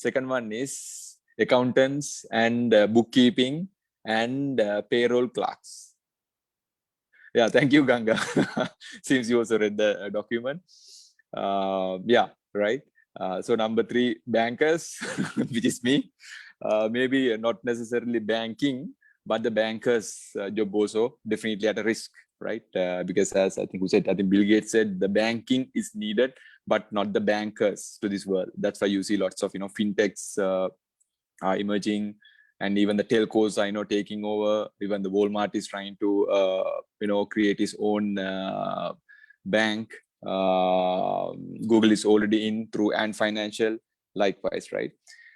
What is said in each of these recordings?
Second one is accountants and bookkeeping and payroll clerks. Yeah, thank you, Ganga. Seems you also read the document. Yeah, right. So number 3, bankers, which is me. Maybe not necessarily banking, but the bankers' job also definitely at a risk, right? Because as I think I think Bill Gates said, the banking is needed, but not the bankers to this world. That's why you see lots of fintechs are emerging, and even the telcos are taking over. Even the Walmart is trying to create its own bank. Google is already in through Ant Financial, likewise, right?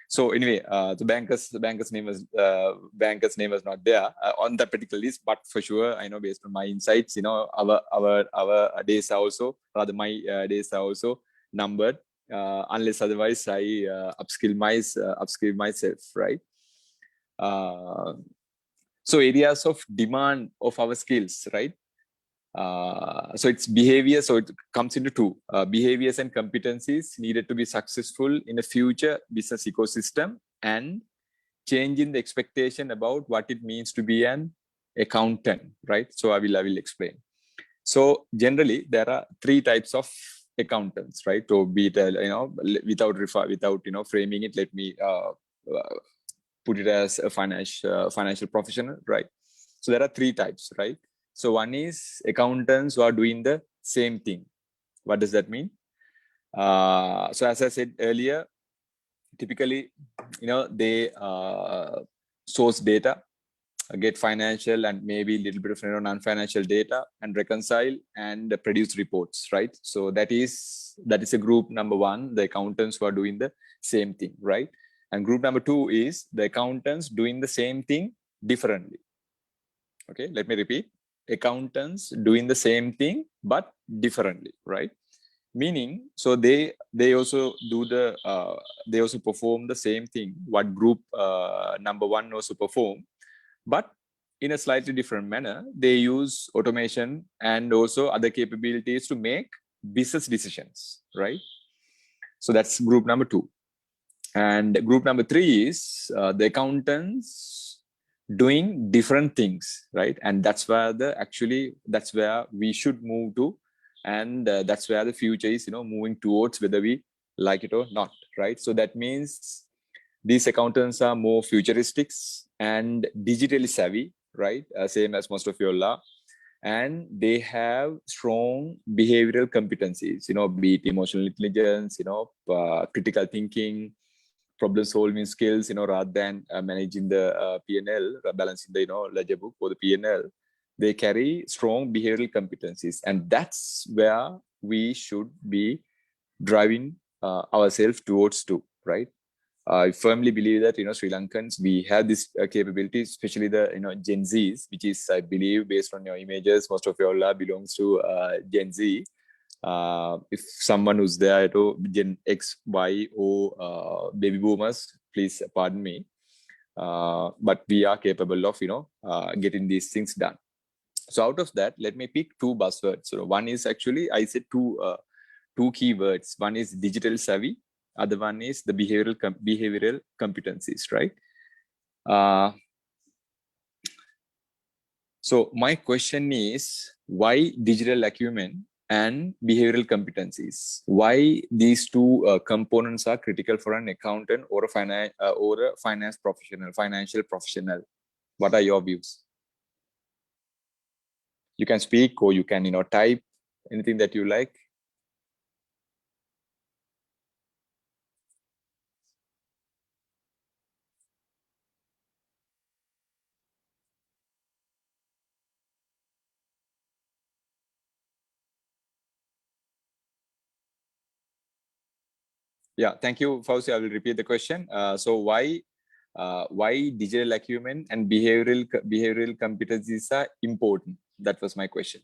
So anyway, the banker's name was not there on that particular list, but for sure, I know based on my insights, our days are also, rather my days are also numbered, unless otherwise I upskill myself, right? So areas of demand of our skills, right? So it's behavior. So it comes into 2 behaviors and competencies needed to be successful in a future business ecosystem, and changing the expectation about what it means to be an accountant, right? So I will explain. So generally there are 3 types of accountants, right? So be it without framing it, let me put it as a financial professional, right? So there are 3 types, right? So one is accountants who are doing the same thing. What does that mean? So as I said earlier, typically, they source data, get financial and maybe a little bit of non-financial data, and reconcile and produce reports, right? So that is a group number 1, the accountants who are doing the same thing, right? And group number 2 is the accountants doing the same thing differently. Okay, let me repeat. Accountants doing the same thing but differently, right? Meaning, so they also they also perform the same thing what group number 1 also perform, but in a slightly different manner. They use automation and also other capabilities to make business decisions, right? So that's group number 2. And group number 3 is the accountants doing different things, right? And that's where we should move to, and that's where the future is moving towards, whether we like it or not, right? So that means these accountants are more futuristic and digitally savvy, right? Same as most of you all are. And they have strong behavioral competencies, be it emotional intelligence, critical thinking, problem solving skills, rather than managing the P&L, balancing the ledger book for the P&L. They carry strong behavioral competencies, and that's where we should be driving ourselves towards to, right? I firmly believe that Sri Lankans, we have this capability, especially the Gen Zs, which is, I believe, based on your images, most of your belongs to Gen Z. If someone who's there to Gen X, Y, or baby boomers, please pardon me. But we are capable of getting these things done. So out of that, let me pick 2 buzzwords. So one is actually, I said 2 keywords. One is digital savvy. Other one is the behavioral competencies, right? So my question is, why digital acumen and behavioral competencies? Why these 2 components are critical for an accountant or a finance professional, financial professional? What are your views? You can speak, or you can type anything that you like. Yeah, thank you, Fauzi. I will repeat the question. So why digital acumen and behavioral competencies are important? That was my question.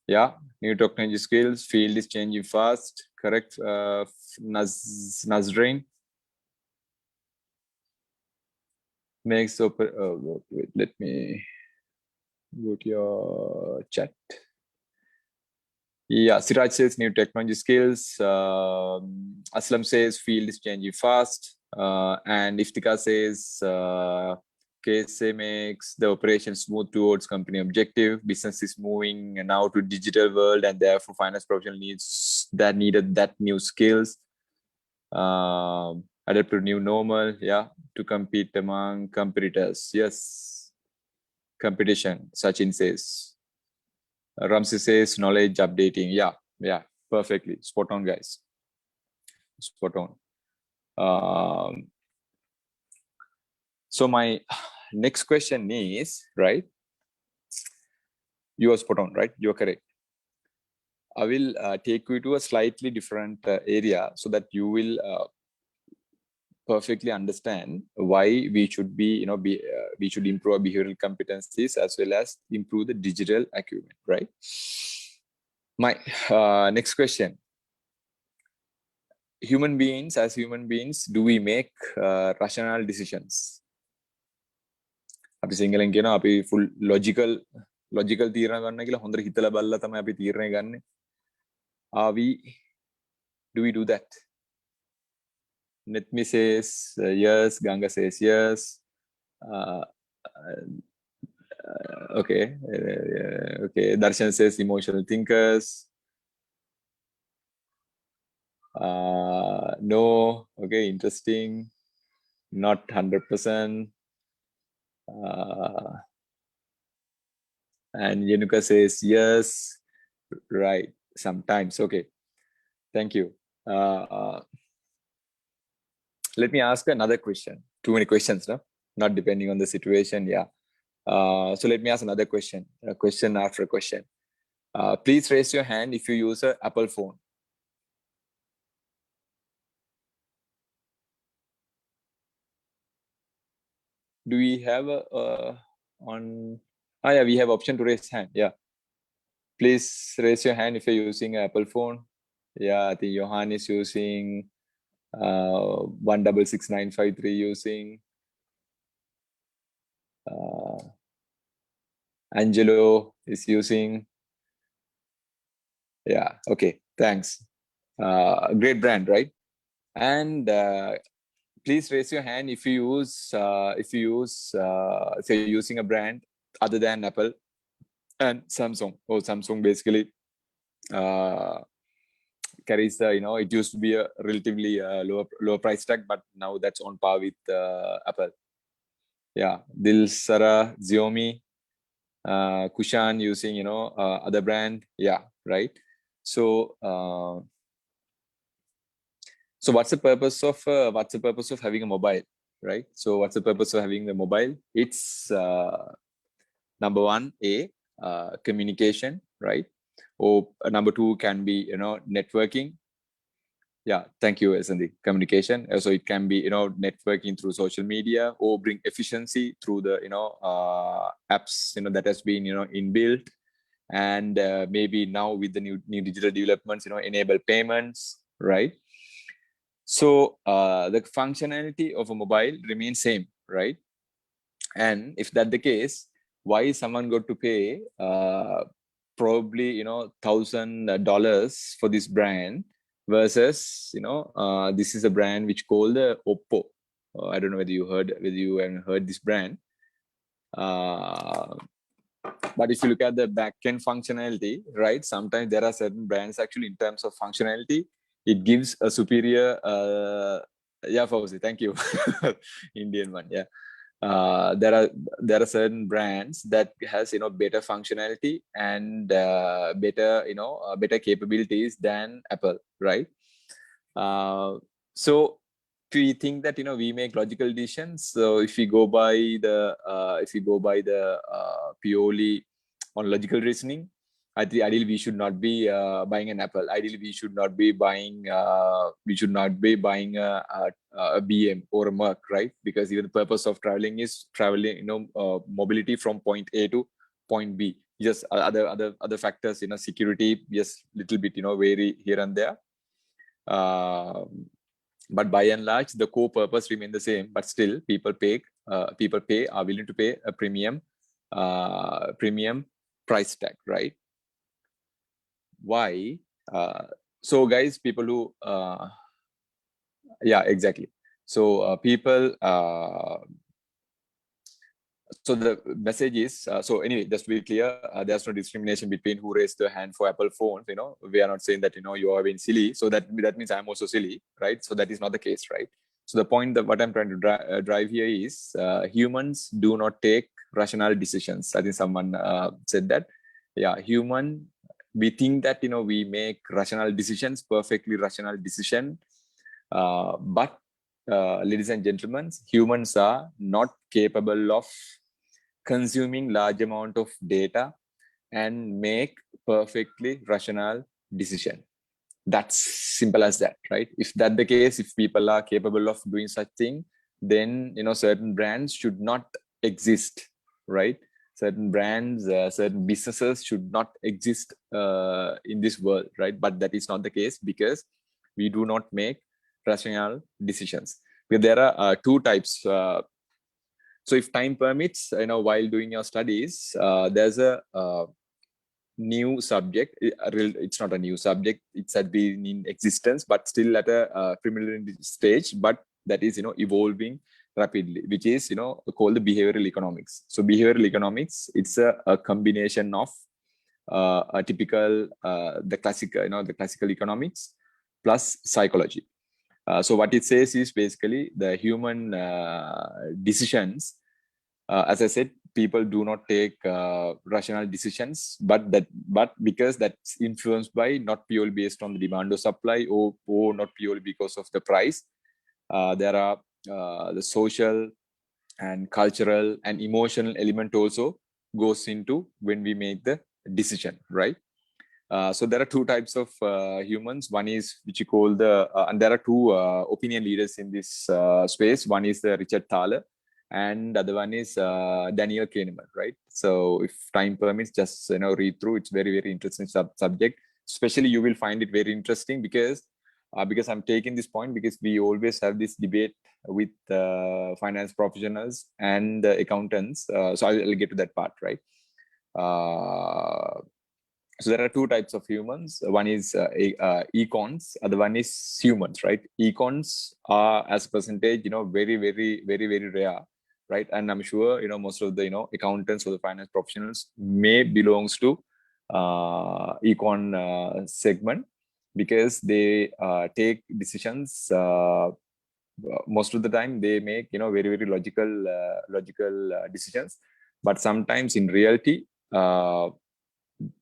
Yeah, new technology skills, field is changing fast. Correct, Nazreen. Makes open. Wait, let me go to your chat. Yeah, Siraj says new technology skills. Aslam says field is changing fast. And Iftika says KSA makes the operation smooth towards company objective. Business is moving now to digital world, and therefore finance professional needed that new skills. Adapt to new normal, yeah, to compete among competitors. Yes, competition. Sachin says. Ramsey says knowledge updating. Yeah, perfectly. Spot on, guys. Spot on. So my next question is, right? You are spot on, right? You're correct. I will take you to a slightly different area so that you will perfectly understand why we should be, we should improve our behavioral competencies as well as improve the digital acumen, right? My next question. Human beings, do we make rational decisions? අපි සිංහලෙන් කියනවා අපි full logical තීරණ ගන්න කියලා හොඳට හිතලා බලලා තමයි අපි තීරණය ගන්නෙ. Do we do that? Netmi says yes, Ganga says yes. Okay. Okay, Darshan says emotional thinkers. No. Okay, interesting. Not 100%. And Yenuka says yes, right, sometimes. Okay, thank you. Let me ask another question. Too many questions, no? Not depending on the situation. Yeah. So let me ask another question, a question after a question. Please raise your hand if you use an Apple phone. Do we have yeah, we have option to raise hand. Yeah. Please raise your hand if you're using an Apple phone. Yeah, I think Johan is using 166953 using. Angelo is using. Yeah, okay, thanks. Great brand, right? And please raise your hand if you use if you're using a brand other than Apple and Samsung. Oh, Samsung basically carries the, it used to be a relatively lower price tag, but now that's on par with Apple. Yeah, Dil Sara, Xiaomi, Kushan using other brand. Yeah, right. So so what's the purpose of having a mobile, right? So what's the purpose of having the mobile? It's number one, communication, right? Or number two can be networking. Yeah, thank you, Sandeep. Communication. So it can be networking through social media, or bring efficiency through the apps that has been inbuilt, and maybe now with the new digital developments, enable payments, right? So the functionality of a mobile remains same, right? And if that's the case, why is someone going to pay probably $1,000 for this brand versus this is a brand which called the Oppo. I don't know whether you haven't heard this brand. But if you look at the back-end functionality, right, sometimes there are certain brands actually in terms of functionality, it gives a superior, yeah, Fauzi, thank you. Indian one, yeah. There are certain brands that has better functionality and better capabilities than Apple, right? So we think that we make logical decisions. So if we go by the purely on logical reasoning, ideally we should not be buying an Apple. Ideally we should not be buying a BM or a Merc, right? Because even the purpose of traveling is mobility from point A to point B. Just other factors, security, yes, little bit vary here and there. But by and large, the core purpose remain the same. But still, people are willing to pay a premium price tag, right? why. So guys, people who yeah, exactly. So people so the message is so anyway, just to be clear, there's no discrimination between who raised the hand for Apple phones. We are not saying that you are being silly, so that means I'm also silly, right? So that is not the case, right? So the point that what I'm trying to drive here is humans do not take rational decisions. I think someone said that. Yeah, human, we think that we make rational decisions, perfectly rational decision, but ladies and gentlemen, humans are not capable of consuming large amount of data and make perfectly rational decision. That's simple as that, right? If that's the case, if people are capable of doing such thing, then certain brands should not exist, right? Certain brands, certain businesses should not exist in this world, right? But that is not the case because we do not make rational decisions. Because there are two types. So if time permits, while doing your studies, there's a new subject. It's not a new subject. It's had been in existence, but still at a preliminary stage. But that is, evolving rapidly, which is, called the behavioral economics. So behavioral economics, it's a combination of a typical, the classical economics plus psychology. So what it says is basically the human decisions. As I said, people do not take rational decisions, but because that's influenced by not purely based on the demand or supply, or not purely because of the price. There are the social and cultural and emotional element also goes into when we make the decision, right? So there are two types of humans. One is which you call and there are two opinion leaders in this space. One is Richard Thaler, and the other one is Daniel Kahneman, right? So if time permits, just read through. It's very, very interesting subject. Especially you will find it very interesting because I'm taking this point because we always have this debate with finance professionals and accountants. So I'll get to that part, right? So there are two types of humans. One is econs, other one is humans, right? Econs are as a percentage, very, very, very, very rare, right? And I'm sure, most of the, accountants or the finance professionals may belongs to econ segment because they take decisions. Most of the time they make, very, very logical decisions, but sometimes in reality,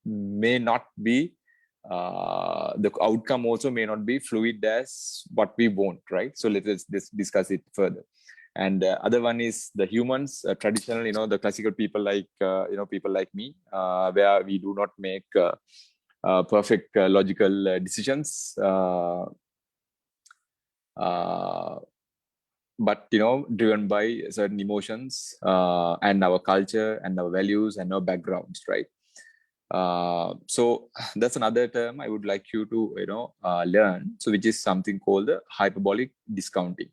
may not be the outcome also may not be fluid as what we want, right? So let's discuss it further. And other one is the humans, traditional, the classical people like people like me, where we do not make perfect logical decisions, but driven by certain emotions and our culture and our values and our backgrounds, right? So that's another term I would like you to learn. So which is something called the hyperbolic discounting.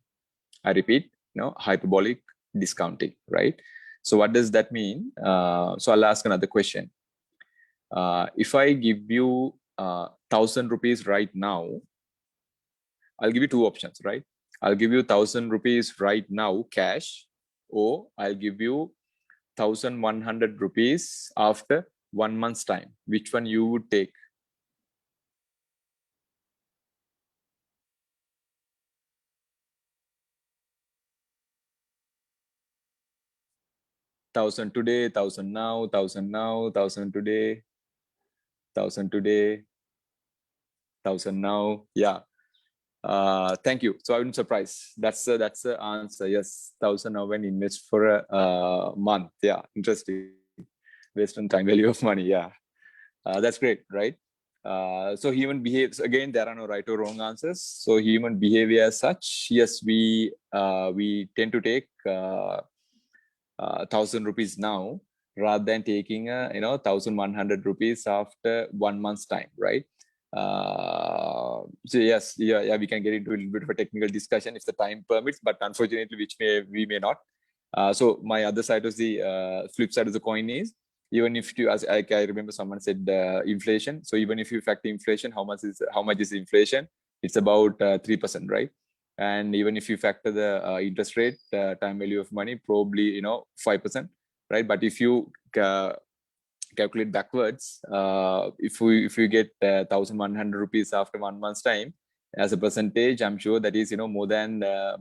I repeat, hyperbolic discounting, right? So what does that mean? So I'll ask another question. If I give you 1,000 rupees right now, I'll give you two options, right? I'll give you 1,000 rupees right now, cash, or I'll give you 1,100 rupees after 1 month's time. Which one you would take? Thousand today, thousand now, thousand now, thousand today, thousand today, thousand now. Yeah. Thank you. So I'm surprised. That's the answer. Yes, 1,000 now when invest for a month. Yeah, interesting. Based on time value of money. Yeah, that's great, right? So human behaves again. There are no right or wrong answers. So human behavior as such, yes, we tend to take 1,000 rupees now rather than taking 1,100 rupees after 1 month's time, right? So yes, yeah, we can get into a little bit of a technical discussion if the time permits, but unfortunately, we may not. So my other side of the flip side of the coin is even if you, as I remember someone said inflation. So even if you factor inflation, how much is inflation? It's about 3%, right? And even if you factor the interest rate, time value of money, probably 5%, right? But if you calculate backwards, if we get 1,100 rupees after 1 month's time as a percentage, I'm sure that is more than 10%,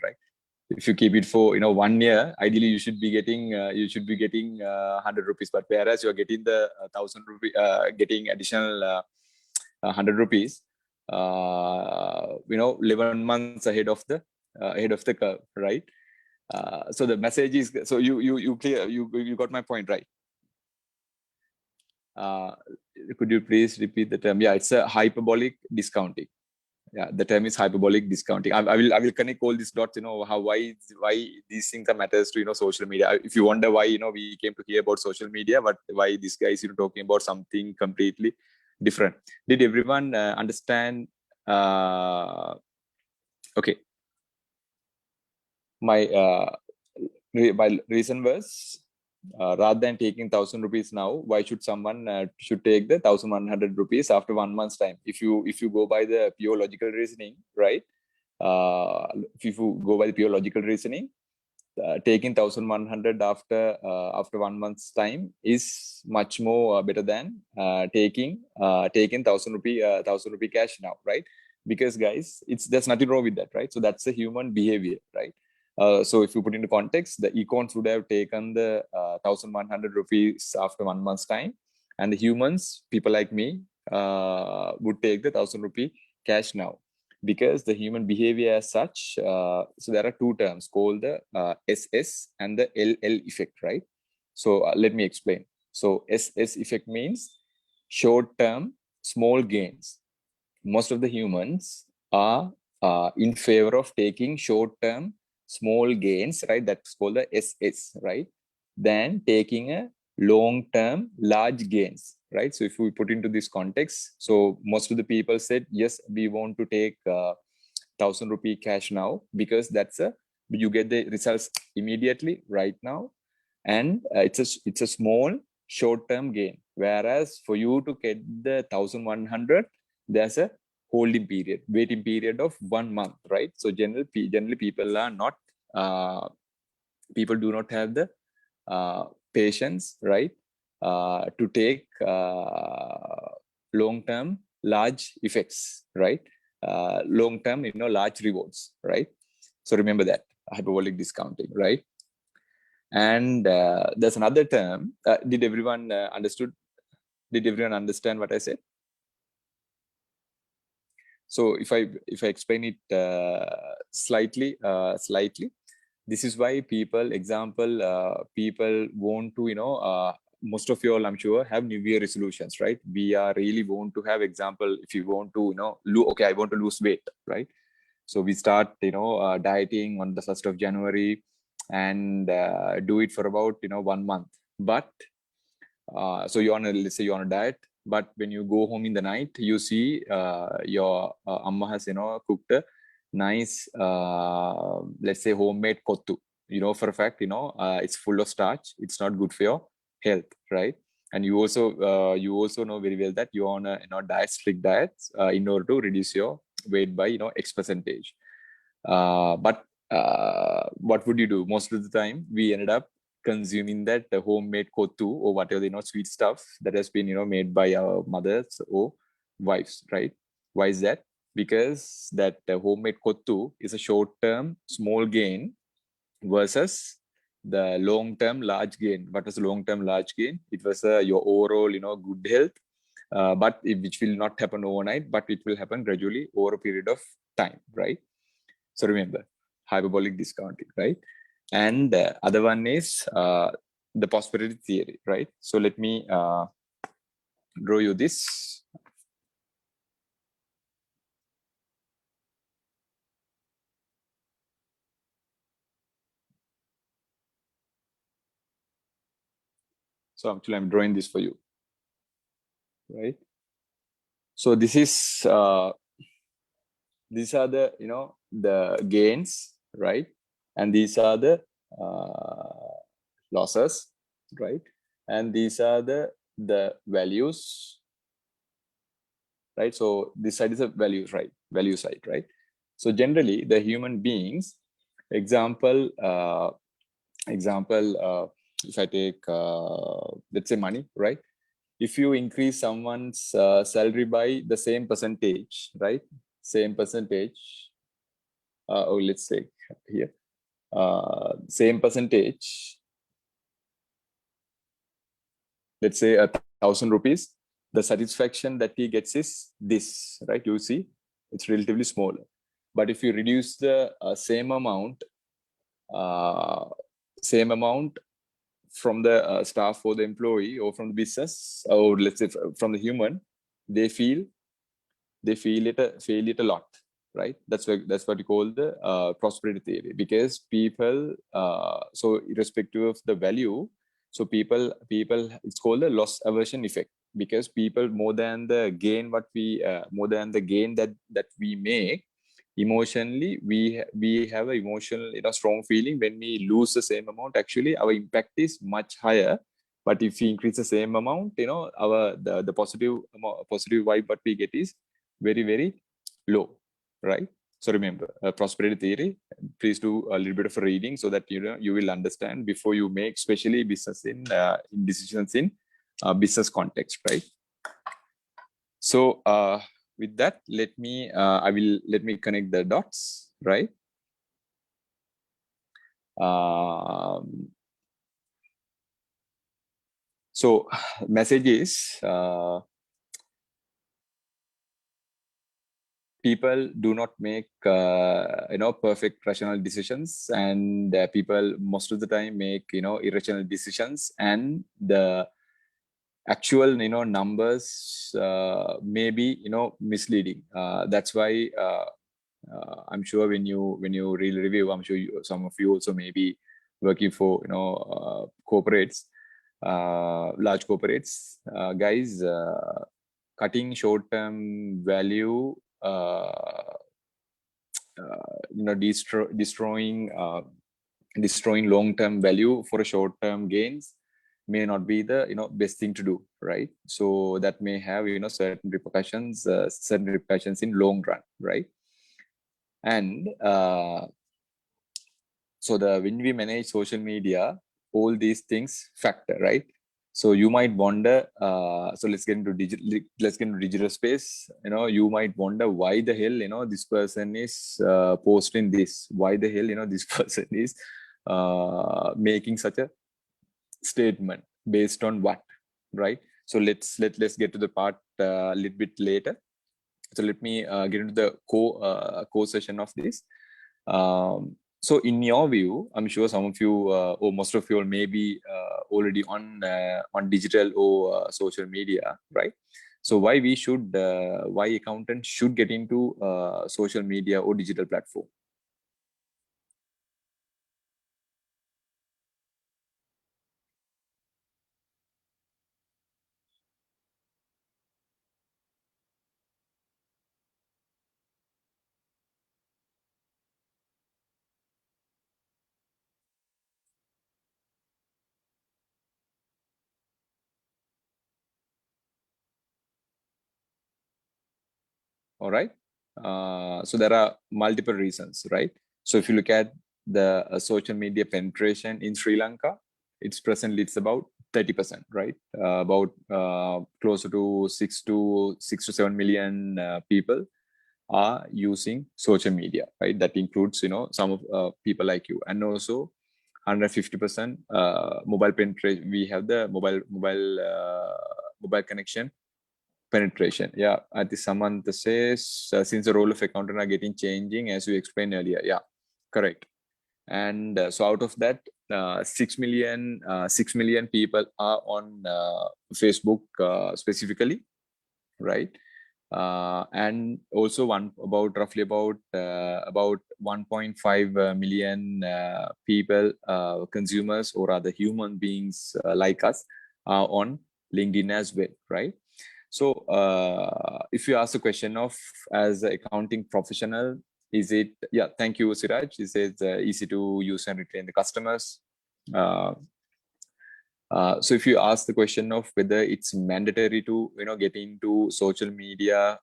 right? If you keep it for 1 year, ideally you should be getting 100 rupees, but whereas you're getting the 1,000 rupee, getting additional 100 rupees, 11 months ahead of the curve, right? So the message is, so you got my point, right? Could you please repeat the term? Yeah, it's a hyperbolic discounting. Yeah, the term is hyperbolic discounting. I will connect all these dots, why these things are matters to social media. If you wonder why we came to hear about social media, but why this guy is talking about something completely different. Did everyone understand? Okay, my reason was, rather than taking 1,000 rupees now, why should someone should take the 1,100 rupees after 1 month's time? If you go by the pure logical reasoning, right? If you go by the pure logical reasoning, taking 1,100 after 1 month's time is much more better than taking 1,000 rupee cash now, right? Because guys, there's nothing wrong with that, right? So that's a human behavior, right? So if you put into context, the econs would have taken the 1,100 rupees after 1 month's time, and the humans, people like me, would take the 1,000 rupee cash now, because the human behavior as such. So there are two terms called the SS and the LL effect, right? So let me explain. So SS effect means short-term small gains. Most of the humans are in favor of taking short-term small gains, right? That's called the SS, right? Than taking a long-term large gains, right? So if we put into this context, so most of the people said, yes, we want to take 1,000 rupee cash now, because you get the results immediately right now, and it's a small short-term gain. Whereas for you to get the 1,100, there's a waiting period of 1 month, right? So generally people are not people do not have the patience, right, to take long-term large effects, right? Long-term, large rewards, right? So remember that hyperbolic discounting, right? And there's another term. Did everyone understood? Did everyone understand what I said? So if I explain it slightly, this is why people want to, most of you all, I'm sure, have New Year resolutions, right? We are really want to have example, if you want to, okay, I want to lose weight, right? So we start, dieting on the 1st of January, and do it for about, 1 month. But so let's say you're on a diet, but when you go home in the night, you see your amma has, cooked a nice, let's say, homemade kottu. For a fact, it's full of starch. It's not good for your health, right? And you also know very well that you're on a strict diet in order to reduce your weight by X percentage. But what would you do? Most of the time, we ended up consuming that homemade kottu or whatever sweet stuff that has been made by our mothers or wives, right? Why is that? Because that homemade kottu is a short-term small gain versus the long-term large gain. What was the long-term large gain? It was your overall good health, but which will not happen overnight, but it will happen gradually over a period of time, right? So remember, hyperbolic discounting, right? And the other one is the prosperity theory, right? So let me draw you this. So actually, I'm drawing this for you, right? So this is these are the the gains, right? And these are the losses. right? And these are the values, right? So this side is a values, right? Value side, right? So generally, the human beings, example, if I take, let's say money, right? If you increase someone's salary by the same percentage, right? Same percentage, or let's say here, same percentage, let's say 1,000 rupees, the satisfaction that he gets is this, right? You see, it's relatively smaller. But if you reduce the uh, same amount from the staff or the employee or from the business, or let's say from the human, they feel it a lot, right? That's what you call the prosperity theory, because people, so irrespective of the value, so people it's called the loss aversion effect, because people, more than the gain that we make, emotionally we have an emotional, strong feeling when we lose the same amount. Actually, our impact is much higher. But if we increase the same amount, our the positive vibe what we get is very, very low, right? So remember, prosperity theory, please do a little bit of reading so that you will understand before you make, especially business in decisions in business context, right? So with that, let me connect the dots, right? So message is, people do not make perfect rational decisions, and people most of the time make irrational decisions, and the actual numbers may be misleading. That's why I'm sure when you really review, I'm sure some of you also may be working for corporates, large corporates, guys. Cutting short-term value, destroying long-term value for a short-term gains may not be the best thing to do, right? So that may have certain repercussions in long run, right? And so when we manage social media, all these things factor, right? So you might wonder, so let's get into digital space. You might wonder why the hell this person is posting this, why the hell this person is making such a statement, based on what, right? So let's get to the part a little bit later. So let me get into the core session of this. So in your view, I'm sure some of you or most of you may be already on digital or social media, right? So why accountants should get into social media or digital platform? All right. So there are multiple reasons, right? So if you look at the social media penetration in Sri Lanka, it's about 30%, right? About closer to 6 to 7 million people are using social media, right? That includes some of people like you, and also 150% mobile penetration. We have the mobile connection penetration. Yeah, I think someone says, since the role of accountant are getting changing as you explained earlier. Yeah, correct. And so out of that, 6 million people are on Facebook specifically, right? And also about 1.5 million people, consumers or other human beings like us, are on LinkedIn as well, right? So if you ask the question of, as an accounting professional, is it, yeah, thank you, Siraj. Is it easy to use and retain the customers? Uh, So if you ask the question of whether it's mandatory to get into social media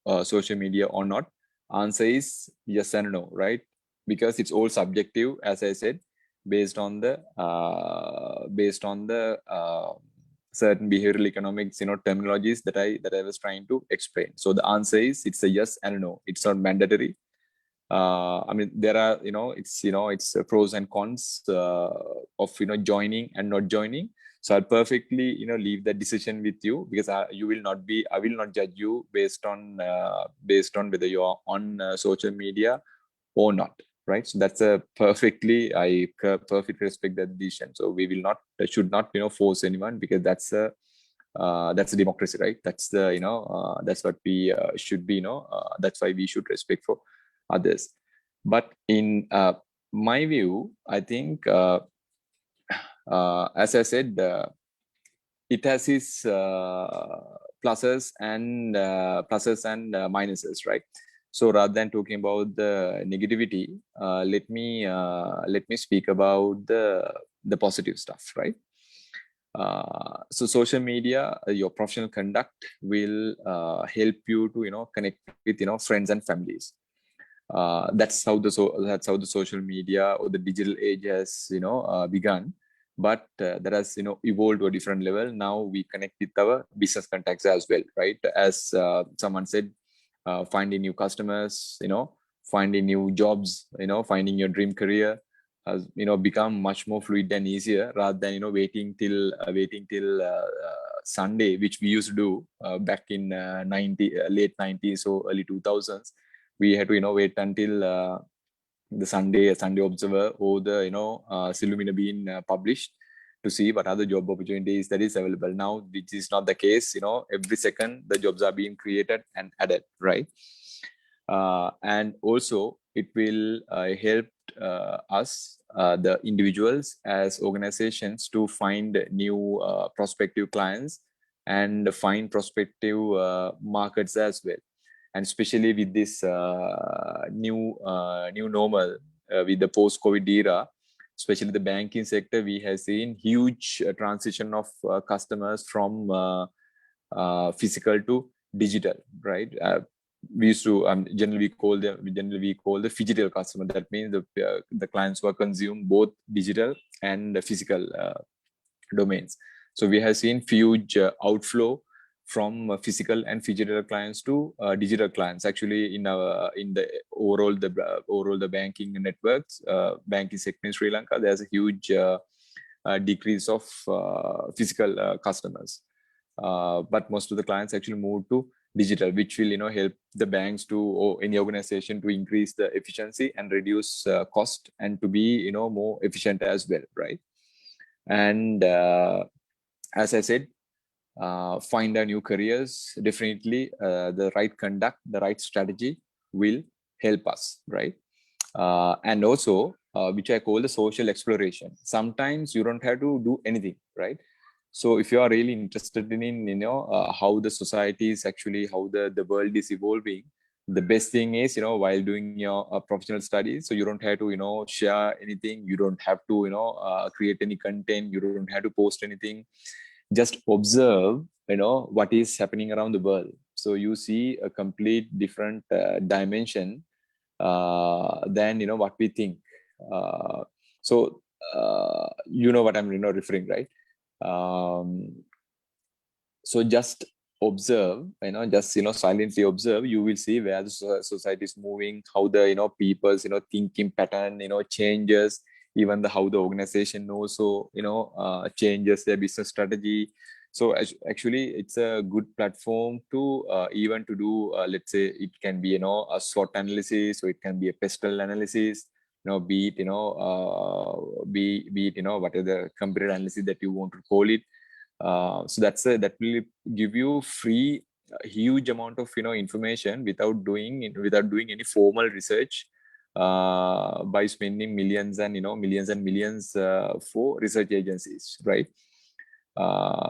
or not, answer is yes and no, right? Because it's all subjective, as I said, based on the certain behavioral economics terminologies that I was trying to explain. So the answer is it's a yes and no. It's not mandatory. I mean, there are it's pros and cons of joining and not joining. So I'll perfectly leave that decision with you, because I will not judge you based on whether you are on social media or not, right? So that's a perfectly respect that decision. So we will not should not force anyone, because that's a democracy, right? That's the that's what we should be, that's why we should respect for others. But in my view, I think as I said, it has its pluses and minuses, right? So rather than talking about the negativity, let me speak about the positive stuff, right? So social media, your professional conduct will help you to connect with friends and families. That's how the social media or the digital age has begun. But that has evolved to a different level. Now we connect with our business contacts as well, right? As someone said, finding new customers, finding new jobs, finding your dream career has become much more fluid and easier, rather than waiting till Sunday, which we used to do back in late 90s or early 2000s. We had to wait until the Sunday Observer or the Silumina being published to see what other job opportunities that is available. Now this is not the case. Every second the jobs are being created and added, right? And also it will help us, the individuals as organizations, to find new prospective clients and find prospective markets as well. And especially with this new normal, with the post-COVID era, especially the banking sector, we have seen huge transition of customers from physical to digital, right? We used to generally we call the phygital customer. That means the clients who are consume both digital and physical domains. So we have seen huge outflow from physical and phygital clients to digital clients. Actually, in the overall the banking networks, banking sector in Sri Lanka, there's a huge decrease of physical customers. But most of the clients actually move to digital, which will help the banks to, or any organization, to increase the efficiency and reduce cost, and to be more efficient as well, right? And as I said, find our new careers. Definitely the right conduct, the right strategy will help us, right? And also which I call the social exploration. Sometimes you don't have to do anything, right? So if you are really interested in how the society is actually, how the world is evolving, the best thing is while doing your professional studies, so you don't have to share anything, you don't have to create any content, you don't have to post anything. Just observe what is happening around the world, so you see a complete different dimension than what we think. So you know what I'm referring, right? So just observe, just silently observe. You will see where the society is moving, how the people's thinking pattern changes, even how the organization also changes their business strategy. So actually it's a good platform to even to do let's say it can be a SWOT analysis, or it can be a pestle analysis, be it be it whatever the computer analysis that you want to call it. So that will give you free huge amount of information without doing any formal research, by spending millions and millions for research agencies, right?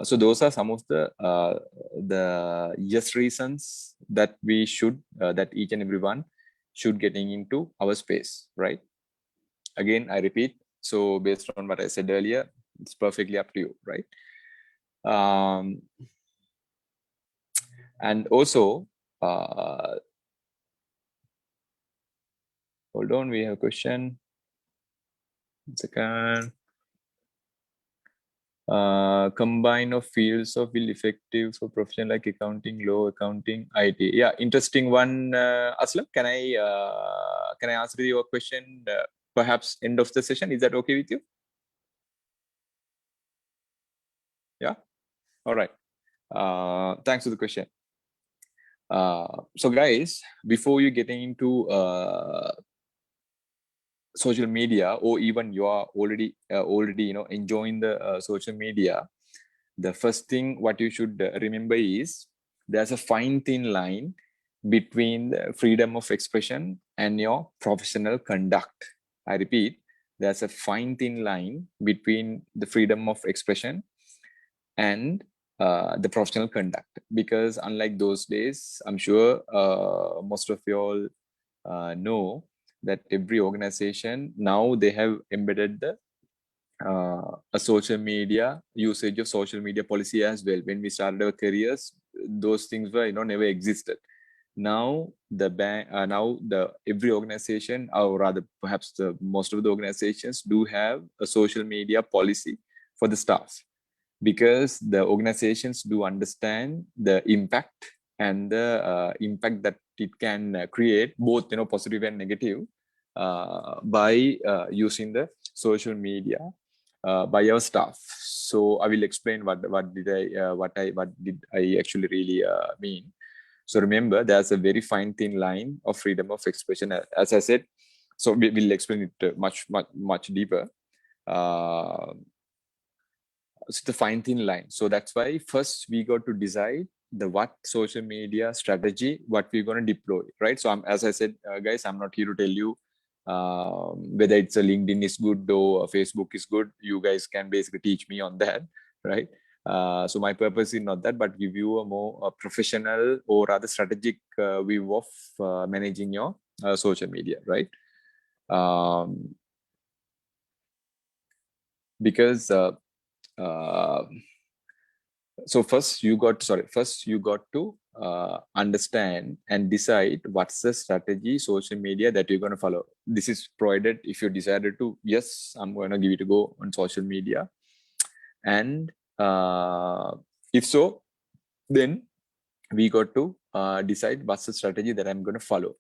So those are some of the yes reasons that we should that each and everyone should getting into our space, right? Again, I repeat, so based on what I said earlier, It's perfectly up to you, right? And also, hold on, we have a question. 1 second. Combine of fields of will effective for profession like accounting, law, accounting, IT. Yeah, interesting one. Aslam, can I answer your question perhaps end of the session? Is that okay with you? Yeah. All right. Thanks for the question. So guys, before you getting into social media, or even you are already enjoying the social media, the first thing what you should remember is there's a fine thin line between the freedom of expression and your professional conduct. I repeat, there's a fine thin line between the freedom of expression and the professional conduct, because unlike those days, I'm sure most of you all know that every organization now they have embedded the a social media usage of social media policy as well. When we started our careers, those things were never existed. Now the bank, now the every organization, or rather perhaps the most of the organizations do have a social media policy for the staff, because the organizations do understand the impact and the impact that it can create, both positive and negative, by using the social media by our staff. So I will explain what did I actually really mean. So remember, there's a very fine thin line of freedom of expression, as I said. So we will explain it much deeper. It's the fine thin line. So that's why first we got to decide the what social media strategy what we're going to deploy, right? So as I said, guys, I'm not here to tell you whether it's a LinkedIn is good or Facebook is good. You guys can basically teach me on that, right? So my purpose is not that, but give you a more professional or rather strategic view of managing your social media, right? Because so first you got to understand and decide what's the strategy social media that you're going to follow. This is provided if you decided to, yes, I'm going to give it a go on social media, and if so, then we got to decide what's the strategy that I'm going to follow.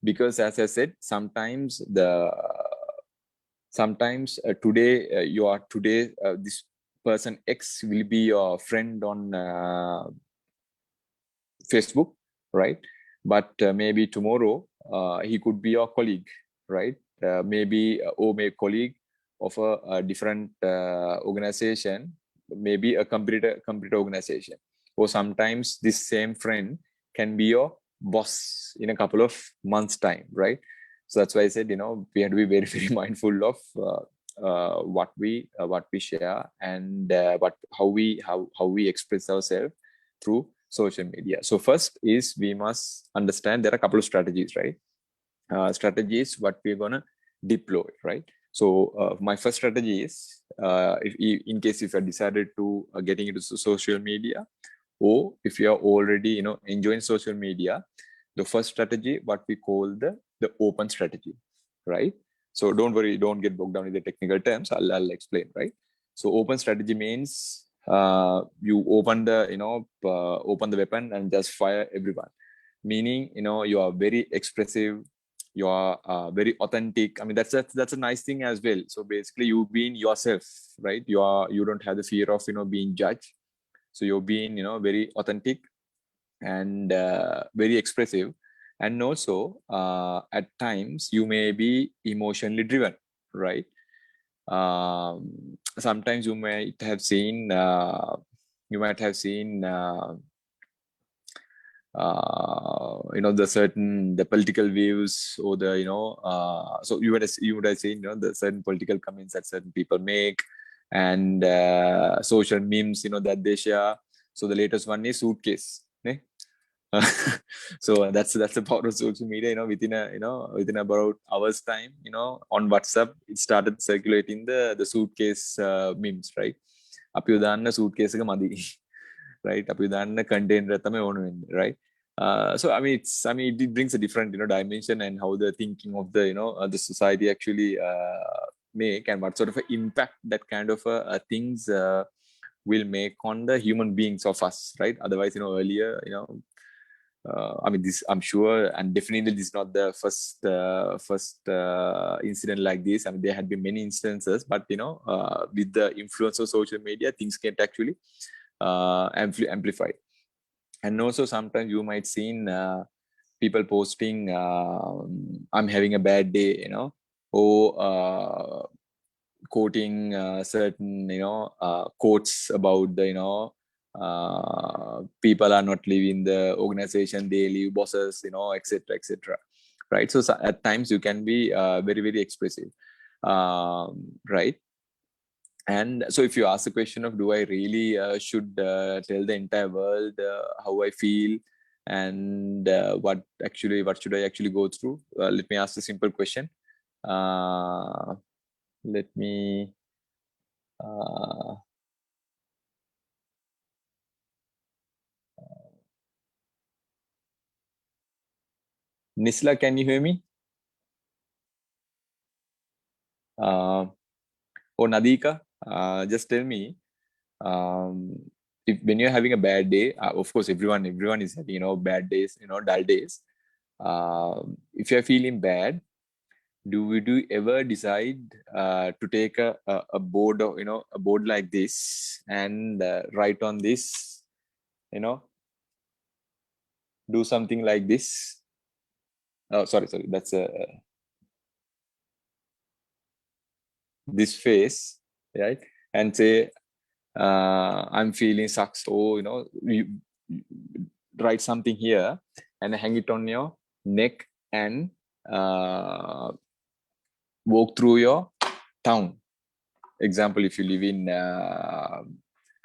Because as I said, sometimes today you are this person X will be your friend on Facebook, right? But maybe tomorrow he could be your colleague, right? Maybe a colleague of a different organization, maybe a computer organization, or sometimes this same friend can be your boss in a couple of months' time, right? So that's why I said, we have to be very, very mindful of what we share and how we express ourselves through social media. So first is we must understand there are a couple of strategies, right? Strategies what we're gonna deploy, right? So my first strategy is in case if you decided to getting into social media, or if you are already enjoying social media, the first strategy what we call the open strategy, right? So don't worry, don't get bogged down in the technical terms. I'll explain, right? So open strategy means you open the open the weapon and just fire everyone, meaning you are very expressive, you are very authentic. I mean that's a nice thing as well. So basically you being yourself, right? You don't have the fear of being judged. So you're being very authentic and very expressive, and also at times you may be emotionally driven, right? Sometimes you might have seen the political views, or the so you would have seen the certain political comments that certain people make, and social memes that they share. So the latest one is suitcase, So that's the power of social media. Within about hours time, on WhatsApp it started circulating the suitcase memes, right? අපි උදාන්න suitcase එක මදි. Right? අපි උදාන්න container එක තමයි ඕන වෙන්නේ, right? So it brings a different dimension, and how the thinking of the society actually make, and what sort of impact that kind of things will make on the human beings of us, right? Otherwise, earlier, this, I'm sure, and definitely this is not the first incident like this. I mean, there had been many instances, but with the influence of social media, things get actually amplified. And also, sometimes you might seen people posting, "I'm having a bad day," or quoting certain quotes about the people are not leaving the organization, they leave bosses, etc. Right? So at times you can be very, very expressive, right? And so if you ask the question of, do I really should tell the entire world how I feel, and what should I actually go through? Let me ask a simple question. Let me Nisla, can you hear me? Or Nadika, just tell me, if when you're having a bad day, of course everyone is having bad days, dull days. If you're feeling bad, do you ever decide to take a board, or a board like this, and write on this, do something like this? Oh, sorry, that's this face, right? And say, I'm feeling sucks. Or you write something here and hang it on your neck, and walk through your town. Example, if you live in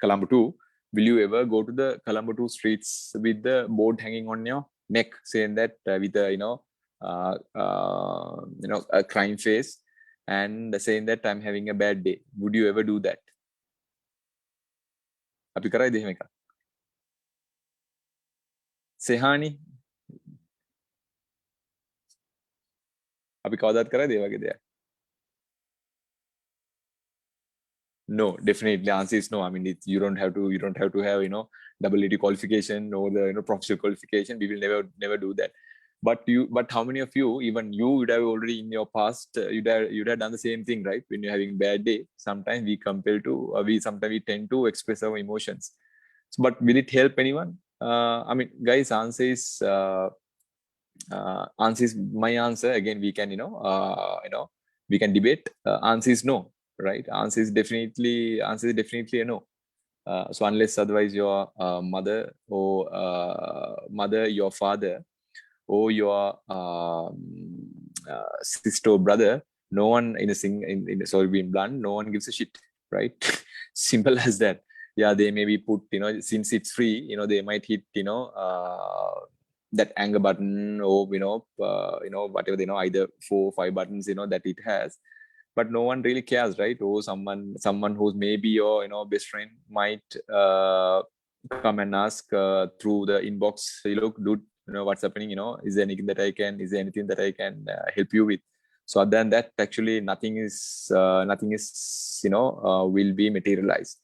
Colombo 2, will you ever go to the Colombo 2 streets with the board hanging on your neck, saying that with a a crying face, and saying that I'm having a bad day? Would you ever do that? අපි කරයිද එහෙම එකක්? සෙහානි, අපි කවදාත් කරයිද ඒ වගේ දෙයක්? No, definitely answer is no. I mean, you don't have to have double AAT qualification or the professional qualification. We will never do that. But how many of you, even you would have already in your past, you'd have done the same thing, right? When you're having bad day, sometimes we compel to sometimes we tend to express our emotions. So, but will it help anyone? I mean, guys, answer is my answer. Again, we can we can debate. Answer is no, right? Answer is definitely a no. So unless otherwise your mother, or your father, or your sister or brother, no one sorry, being blunt, no one gives a shit, right? Simple as that. Yeah, they maybe put, since it's free, they might hit, that anger button, or whatever, either 4 or 5 buttons, that it has. But no one really cares, right? Or someone who's maybe your best friend might come and ask through the inbox, hey, look, dude, what's happening, is there anything that I can help you with? So other than that, actually nothing is will be materialized.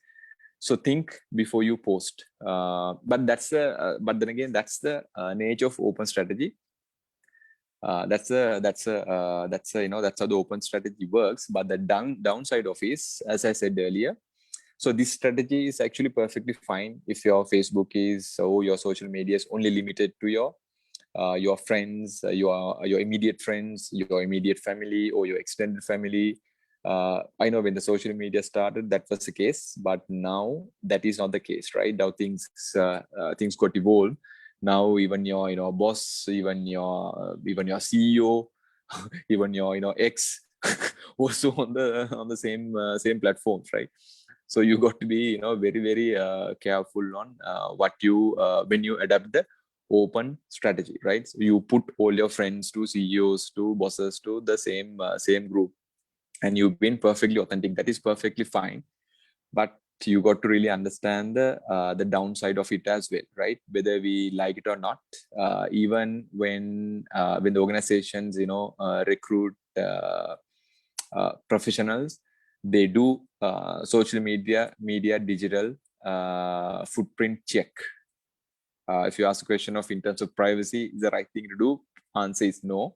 So think before you post. But then again, that's the nature of open strategy. That's how the open strategy works. But the downside of is, as I said earlier, so this strategy is actually perfectly fine if your Facebook your social media is only limited to your friends, your immediate friends, your immediate family, or your extended family. I know when the social media started, that was the case, but now that is not the case, right? Now things got evolved. Now even your boss, even your CEO, even your ex, also on the same platforms, right? So you got to be very, very careful on what you when you adapt the open strategy, right? So you put all your friends to CEOs to bosses to the same group, and you've been perfectly authentic. That is perfectly fine, but you got to really understand the downside of it as well, right? Whether we like it or not, even when the organizations recruit professionals, they do social media digital footprint check. If you ask a question of in terms of privacy, is the right thing to do? Answer is no.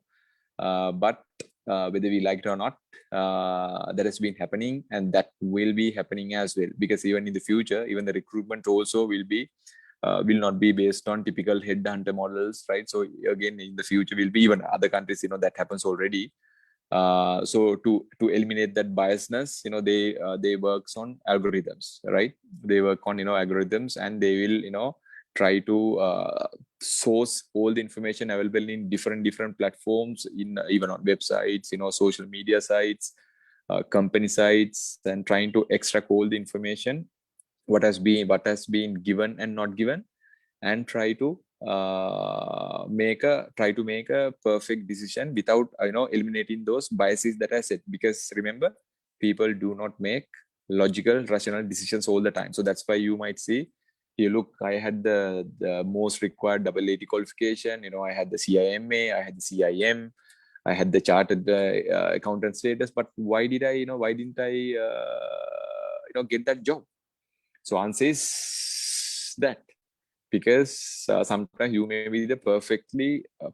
But whether we like it or not, that has been happening, and that will be happening as well. Because even in the future, even the recruitment also will not be based on typical headhunter models, right? So again, in the future, will be even other countries, that happens already. So to eliminate that biasness, they works on algorithms, right? They work on algorithms, and they will try to source all the information available in different platforms, in even on websites, social media sites, company sites, and trying to extract all the information what has been given and not given, and try to make a perfect decision without eliminating those biases that I said. Because remember, people do not make logical rational decisions all the time. So that's why you might see, you look, I had the most required AAT qualification, I had the CIMA, I had the CIM, I had the chartered accountant status, but why didn't I get that job? So answer is that because sometimes you may be the perfectly the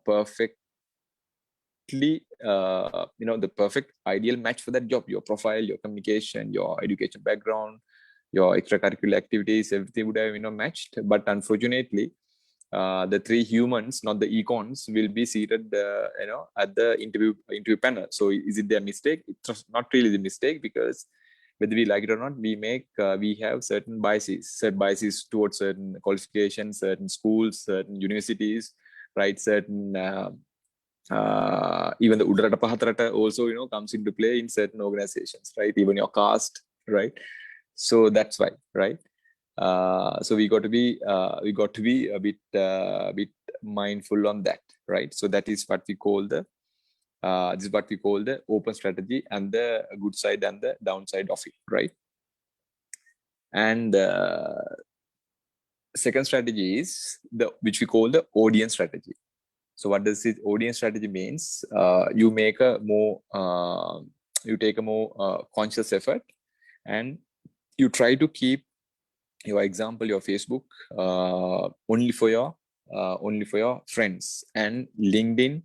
perfect ideal match for that job. Your profile, your communication, your education background, your extracurricular activities, everything would have matched. But unfortunately, the three humans, not the econs, will be seated at the interview panel. So is it their mistake? It's not really the mistake, because whether we like it or not, we have certain biases towards certain qualifications, certain schools, certain universities, right? Certain even the Udarata Pahatarata also comes into play in certain organizations, right? Even your caste, right? So that's why, right? So we got to be a bit mindful on that, right? So that is what we call the open strategy, and the good side and the downside of it, right? And second strategy is which we call the audience strategy. So what does this audience strategy means? You take a more conscious effort, and you try to keep your Facebook only for your friends, and LinkedIn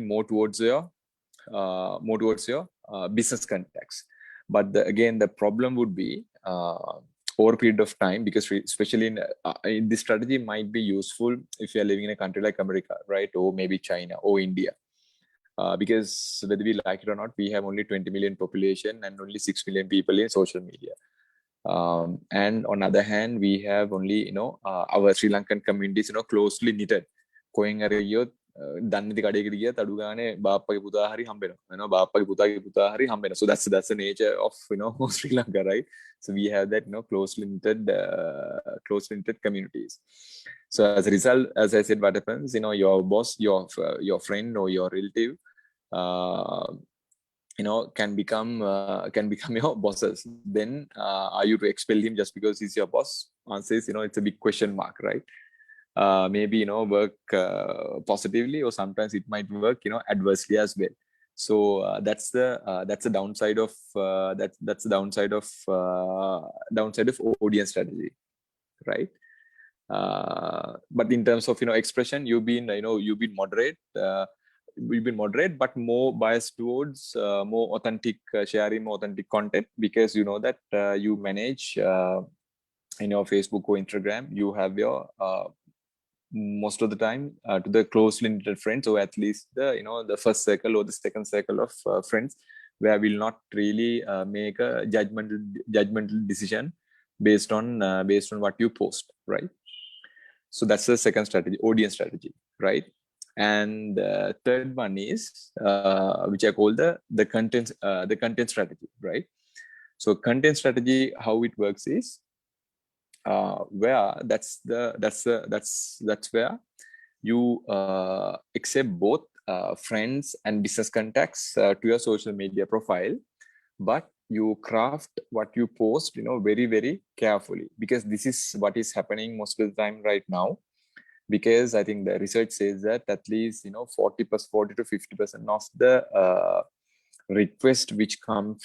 more towards your business contacts. But again, the problem would be over a period of time, because especially in this strategy might be useful if you are living in a country like America, right? Or maybe China or India. Because whether we like it or not, we have only 20 million population and only 6 million people in social media. And on the other hand, we have only our Sri Lankan communities closely knitted. Going ගියොත් දන්නති කඩේකට ගියත් අඩු ගානේ බාප්පගේ පුතා හරි හම්බෙනවා බාප්පගේ පුතාගේ පුතා හරි හම්බෙනවා. So that's the nature of Sri Lanka, right? So we have that closely knitted communities. So as a result, as I said, what happens, your boss, your friend or your relative can become your bosses. Then are you to expel him just because he's your boss? Answer is it's a big question mark, right? Maybe work positively, or sometimes it might work adversely as well. So that's the downside of downside of audience strategy, right? But in terms of expression, you've been moderate, but more biased towards more authentic, sharing more authentic content, because that you manage in your Facebook or Instagram, you have your most of the time to the closely knitted friends, or at least the first circle or the second circle of friends, where will not really make a judgmental decision based on what you post, right? So that's the second strategy, audience strategy, right? And third one is which I call the content strategy, right? So content strategy, how it works is where that's where you accept both friends and business contacts to your social media profile, but you craft what you post, very, very carefully, because this is what is happening most of the time right now. Because I think the research says that at least 40 to 50% of the request which come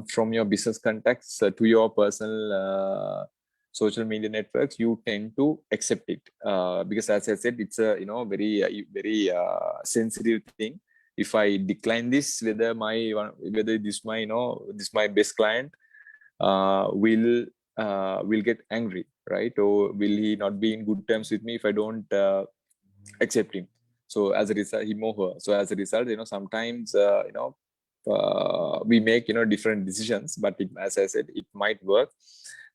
from your business contacts to your personal social media networks, you tend to accept it, because as I said, it's a very sensitive thing. If I decline this, whether this my best client will get angry, right? Or will he not be in good terms with me if I don't accept him? So as a result, him or her. So as a result, sometimes we make different decisions, but as I said, it might work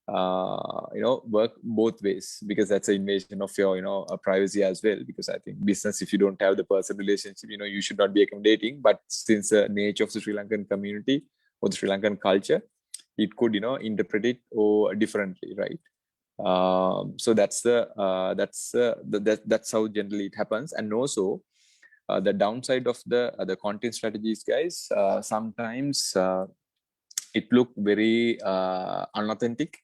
work both ways, because that's an invasion of your privacy as well. Because I think business, if you don't have the personal relationship, you should not be accommodating. But since the nature of the Sri Lankan community or the Sri Lankan culture, it could interpret it or differently, right? So that's how generally it happens. And also the downside of the content strategies, guys, sometimes it look very unauthentic,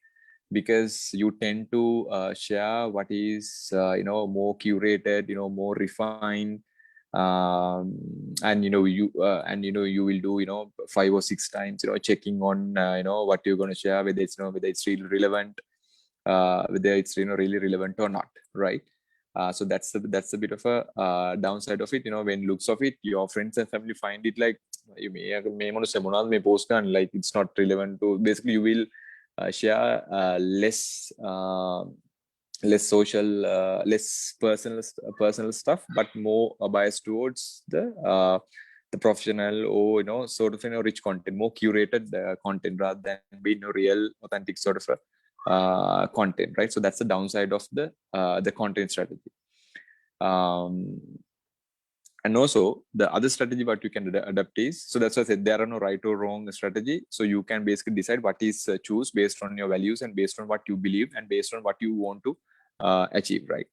because you tend to share what is more curated, more refined, and you will do 5 or 6 times checking on what you're going to share, whether it's really relevant, whether it's really relevant or not, right? So that's a bit of a downside of it. When looks of it, your friends and family find it like you may want to say may post and like it's not relevant to. Basically, you will share less social, less personal stuff, but more biased towards the professional or sort of rich content, more curated content, rather than being real authentic sort of content, right? So that's the downside of the content strategy. And also the other strategy what you can adapt is, so that's why I said there are no right or wrong strategy. So you can basically decide what is choose based on your values and based on what you believe and based on what you want to achieve, right?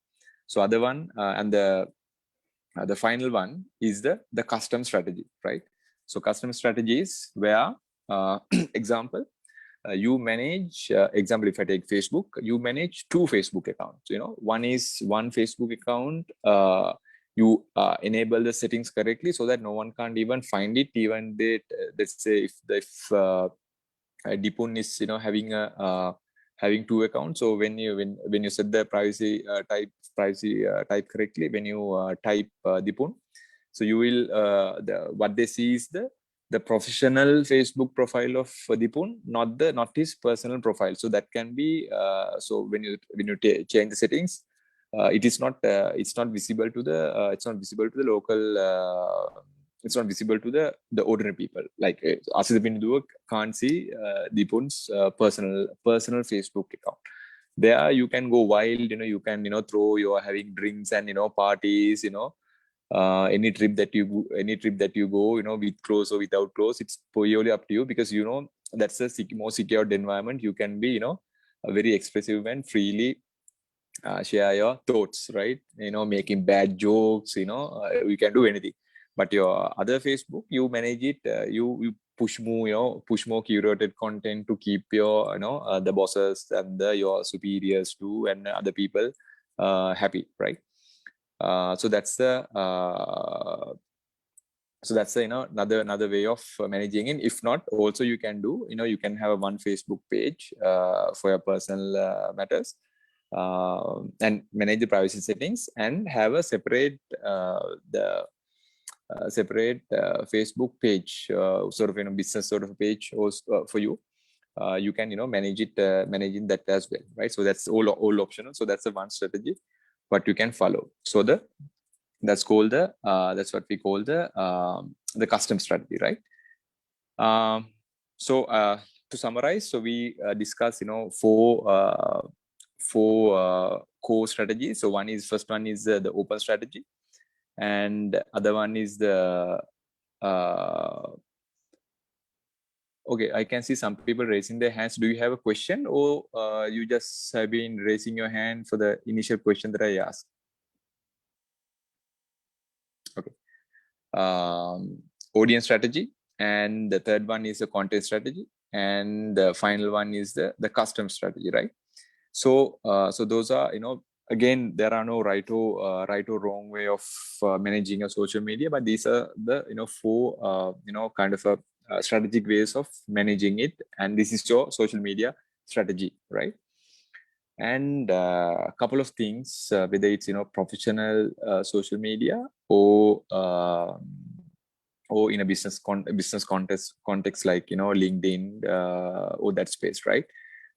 So other one and the final one is the custom strategy, right? So custom strategy is where example, you manage example, if I take Facebook, you manage 2 Facebook accounts. One is one Facebook account, you enable the settings correctly so that no one can't even find it, even they let's say if Dipun is having 2 accounts. So when you set the privacy type correctly, when you type Dipun, so you will what they see is the professional Facebook profile of Dipun, not his personal profile. So that can be so when you change the settings, it's not visible to the local. It's not visible to the ordinary people. Like Asida Bindu can't see Dipun's personal Facebook account. There you can go wild. You can throw. You're having drinks and parties. Any trip that you go, with clothes or without clothes, it's purely up to you, because that's a more secured environment. You can be very expressive and freely share your thoughts, right? Making bad jokes, you can do anything. But your other Facebook, you manage it, you push more curated content to keep your the bosses and your superiors too and other people happy, right? So that's the another way of managing it. If not, also you can do you can have one Facebook page for your personal matters, and manage the privacy settings, and have a separate separate Facebook page, sort of business sort of page for you. You can manage it managing that as well, right? So that's all optional. So that's the one strategy what you can follow. So that's called that's what we call the custom strategy, right? So to summarize, so we discuss four core strategies. So first one is the open strategy, and other one is the Okay, I can see some people raising their hands. Do you have a question, or you just have been raising your hand for the initial question that I asked? Okay. Audience strategy, and the third one is the content strategy, and the final one is the custom strategy, right? So so those are, again, there are no right or wrong way of managing a social media, but these are the four kind of a strategic ways of managing it, and this is your social media strategy, right? And a couple of things, whether it's professional social media or in a business context like LinkedIn or that space, right?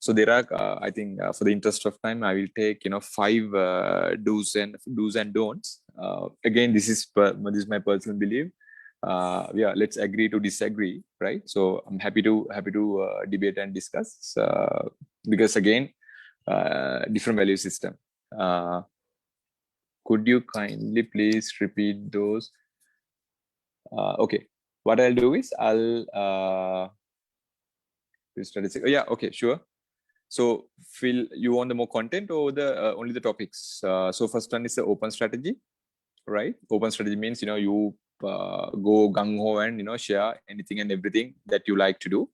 So there are I think for the interest of time, I will take five do's and don'ts. Again, this is my personal belief. Yeah, let's agree to disagree, right? So I'm happy to debate and discuss, because again, different value system. Could you kindly please repeat those? Okay, what I'll do is I'll yeah, okay, sure. So Phil, you want the more content or the only the topics? So first one is the open strategy, right? Open strategy means you go gung ho and share anything and everything that you like to do,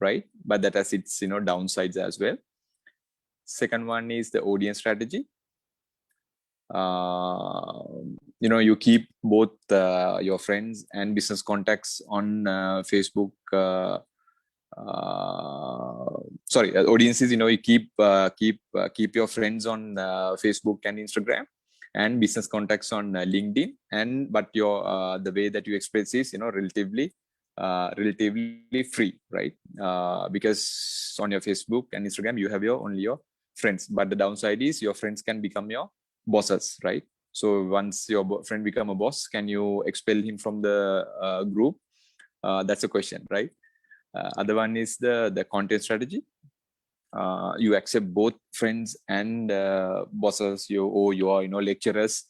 right? But that has its downsides as well. Second one is the audience strategy. You keep both your friends and business contacts on Facebook. Sorry, audiences. You keep your friends on Facebook and Instagram, and business contacts on LinkedIn. But your the way that you express is relatively free, right? Because on your Facebook and Instagram you have only your friends, but the downside is your friends can become your bosses, right? So once your friend become a boss, can you expel him from the group? That's a question, right? Other one is the content strategy. You accept both friends and bosses, your lecturers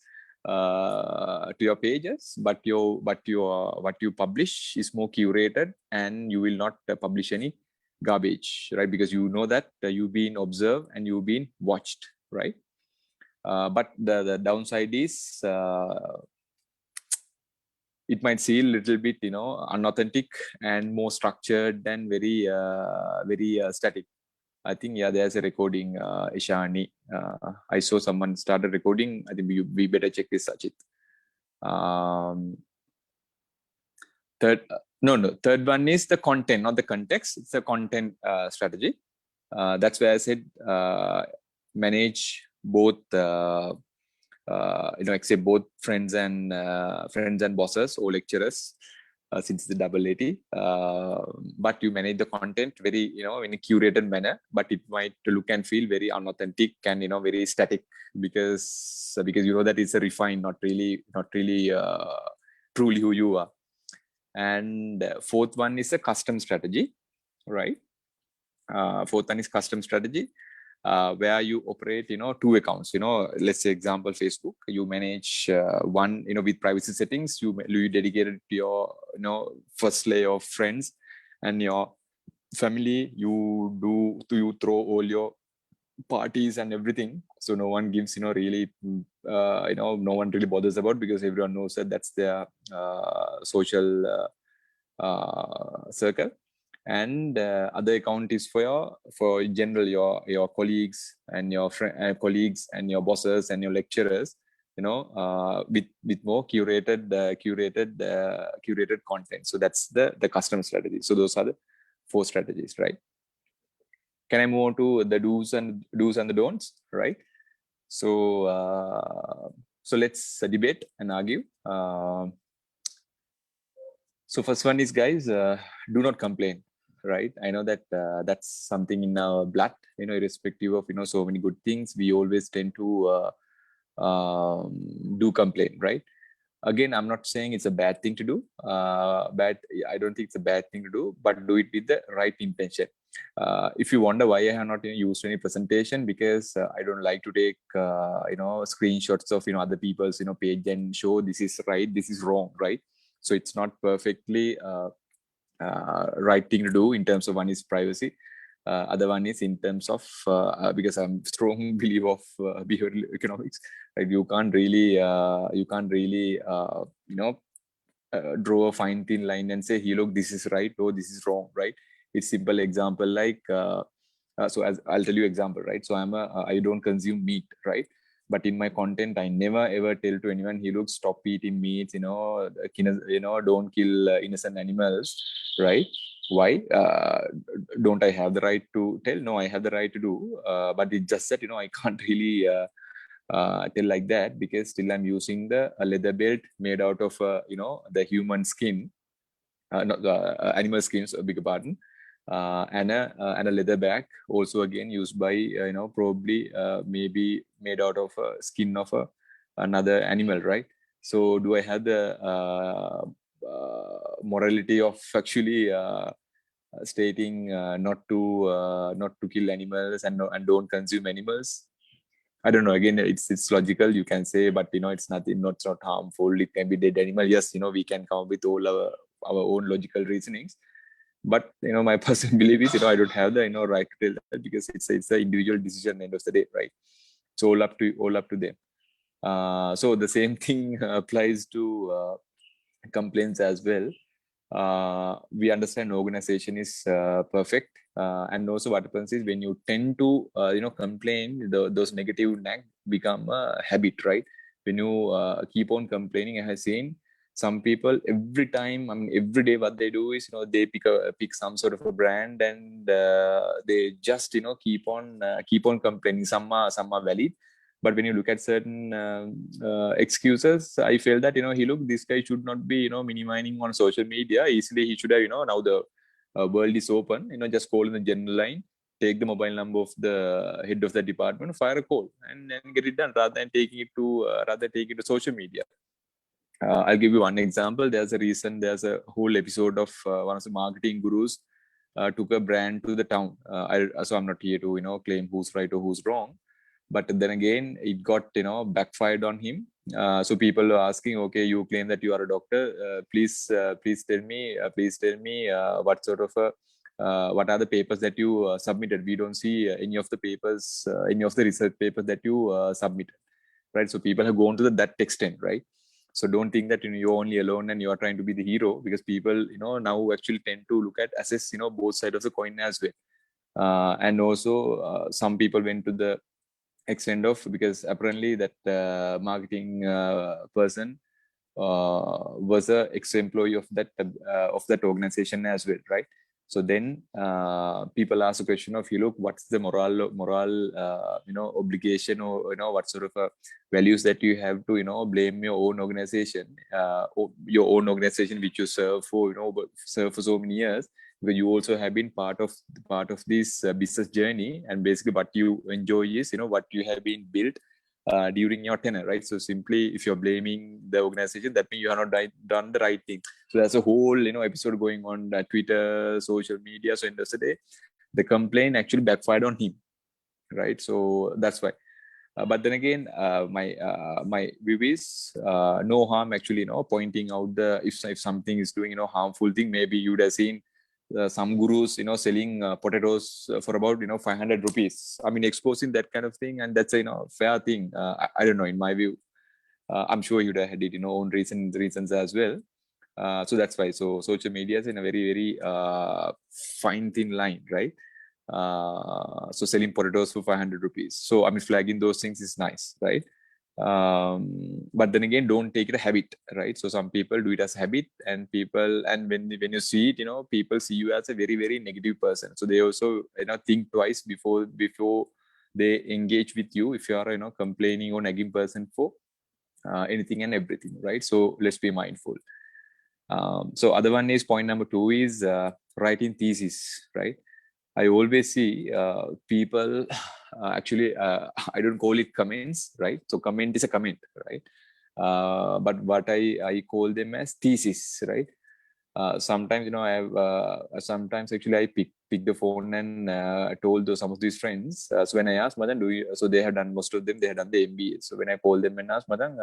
to your pages, but what you publish is more curated, and you will not publish any garbage, right? Because you know that you've been observed and you've been watched, right? But the downside is it might seem a little bit unauthentic and more structured than very static. I think, yeah, there's a recording, Ishani. I saw someone started recording. I think we better check this, Sajid. Third one is the content, not the context. It's the content strategy. That's where I said manage both accept both friends and bosses or lecturers, since the double AT. But you manage the content very in a curated manner, but it might look and feel very unauthentic and very static, because that it's a refined, not really truly who you are. And fourth one is a custom strategy, right? Fourth one is custom strategy, where you operate two accounts. Let's say example Facebook, you manage one with privacy settings. You dedicate it to your first layer of friends and your family. You throw all your parties and everything, so no one gives really no one really bothers about, because everyone knows that that's their social circle. And other account is for in general your colleagues and your colleagues and your bosses and your lecturers, with more curated content. So that's the custom strategy. So those are the four strategies, right? Can I move on to the do's and the don'ts, right? So let's debate and argue. So first one is, guys, do not complain, right? I know that that's something in our blood, irrespective of so many good things, we always tend to do complain, right? Again, I'm not saying it's a bad thing to do, but I don't think it's a bad thing to do, but do it with the right intention. If you wonder why I have not used any presentation, because I don't like to take screenshots of other people's page and show this is right, this is wrong, right? So it's not perfectly right thing to do in terms of one is privacy. Other one is in terms of because I'm strong believer of behavioral economics. Like you can't really draw a fine thin line and say, "Hey, look, this is right or this is wrong," right? It's simple example like so as I'll tell you example, right? So I don't consume meat, right? But in my content, I never ever tell to anyone, "He looks stop eating meat, don't kill innocent animals," right? Why? Don't I have the right to tell? No, I have the right to do, but it's just that I can't really tell like that because still I'm using the leather belt made out of the human skin, not the animal skins, beg your pardon, and a leather bag also again used by probably maybe made out of skin of another animal, right? So do I have the morality of actually stating not to kill animals and don't consume animals? I don't know. Again, it's logical. You can say, but it's nothing. Not not harmful. It can be dead animal. Yes, we can come up with all our own logical reasonings. But my personal belief is, I don't have the right to tell that because it's the individual decision at the end of the day, right? It's all up to them. So the same thing applies to complaints as well. We understand organization is perfect, and also what happens is when you tend to complain, those negative nag become a habit, right? When you keep on complaining, I have seen some people every time, I mean every day, what they do is they pick some sort of a brand, and they just keep on complaining. Some are valid, but when you look at certain excuses, I feel that he look, this guy should not be minimizing on social media easily. He should have now the world is open, just call in the general line, take the mobile number of the head of the department, fire a call, and then get it done rather than taking it to social media. I'll give you one example. There's a whole episode of one of the marketing gurus took a brand to the town. So I'm not here to claim who's right or who's wrong, but then again it got backfired on him. So people are asking, okay, you claim that you are a doctor. Please tell me what are the papers that you submitted. We don't see any of the papers, any of the research papers that you submitted, right? So people have gone to that extent, right? So don't think that you're only alone and you are trying to be the hero, because people now actually tend to look at assess both sides of the coin as well. And also some people went to the extent of, because apparently that marketing person was a ex-employee of that organization as well, right? So then people ask a question of, you look, what's the moral obligation, or what sort of values that you have to blame your own organization, which you serve for so many years, because you also have been part of this business journey, and basically what you enjoy is what you have been built during your tenure, right? So simply, if you're blaming the organization, that means you have not done the right thing. So there's a whole episode going on Twitter, social media. So end of the day, the complaint actually backfired on him, right? So that's why. But then again, my view is no harm actually pointing out the if something is doing harmful thing. Maybe you'd have seen some gurus selling potatoes for about 500 rupees. I mean, exposing that kind of thing, and that's a fair thing. I don't know, in my view. I'm sure you'd have had it own reasons as well. So that's why. So social media is in a very very fine thin line, right? So selling potatoes for 500 rupees. So I mean, flagging those things is nice, right? But then again, don't take it a habit, right? So some people do it as a habit, and when you see it, people see you as a very very negative person. So they also think twice before they engage with you, if you are complaining or nagging person for anything and everything, right? So let's be mindful. So other one is point number 2 is writing thesis, right? I always see people actually, I don't call it comments, right? So comment is a comment, right? But what I call them as thesis, right? Sometimes I have sometimes actually I pick the phone and told some of these friends. So when I asked Madan, so they have done, most of them they have done the MBA. So when I call them and ask Madan,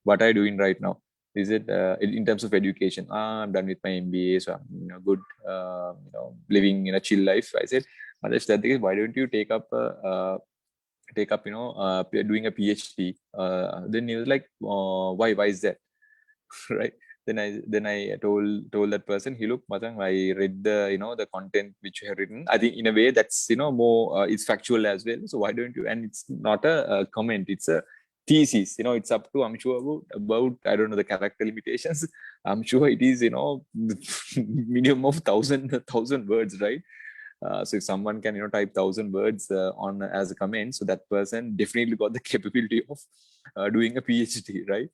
what are you doing right now? Is it in terms of education? I'm done with my MBA, so I'm good. Living in a chill life. I said, Mahesh, that is, why don't you take up doing a PhD? Then he was like, why? Why is that? Right? Then I told that person, he look, Matang, I read the content which you have written. I think in a way that's more it's factual as well. So why don't you? And it's not a comment, it's a thesis. It's up to, I'm sure, about I don't know the character limitations. I'm sure it is minimum of thousand words, right? So if someone can type 1,000 words on as a comment, so that person definitely got the capability of doing a PhD, right?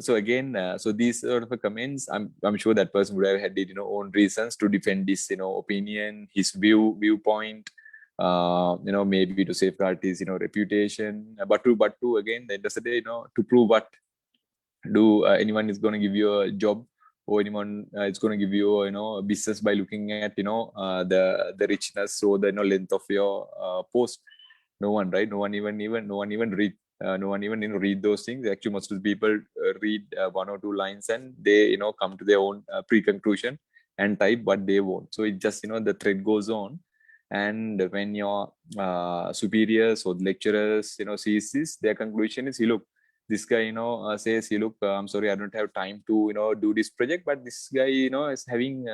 So again, so these sort of comments, I'm sure that person would have had own reasons to defend his opinion, his viewpoint, maybe to safeguard his reputation. But to again, the end of the day, to prove what, do anyone is going to give you a job, or anyone is going to give you a business by looking at the richness or the length of your post? No one, right? No one even read no one even read those things. Actually, most of the people read one or two lines, and they come to their own pre-conclusion and type what they want. So it just the thread goes on. And when your superiors or lecturers sees this, their conclusion is, look, this guy says, look, I'm sorry, I don't have time to do this project, but this guy is having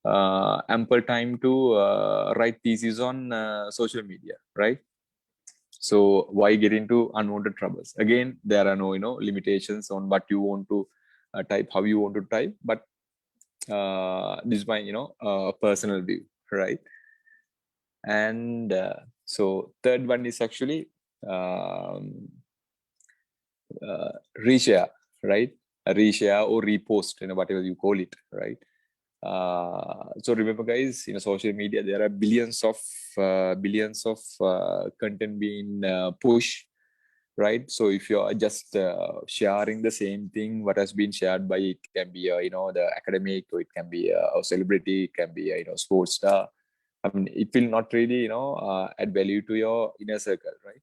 ample time to write thesis on social media, right? So why get into unwanted troubles? Again, there are no limitations on what you want to type, how you want to type, but this is my personal view, right? And so third one is actually reshare, right? Reshare or repost, whatever you call it, right? So remember, guys, social media, there are billions of content being pushed, right? So if you are just sharing the same thing what has been shared by, it can be the academic, or it can be a celebrity, it can be a sports star. I mean, it will not really add value to your inner circle, right?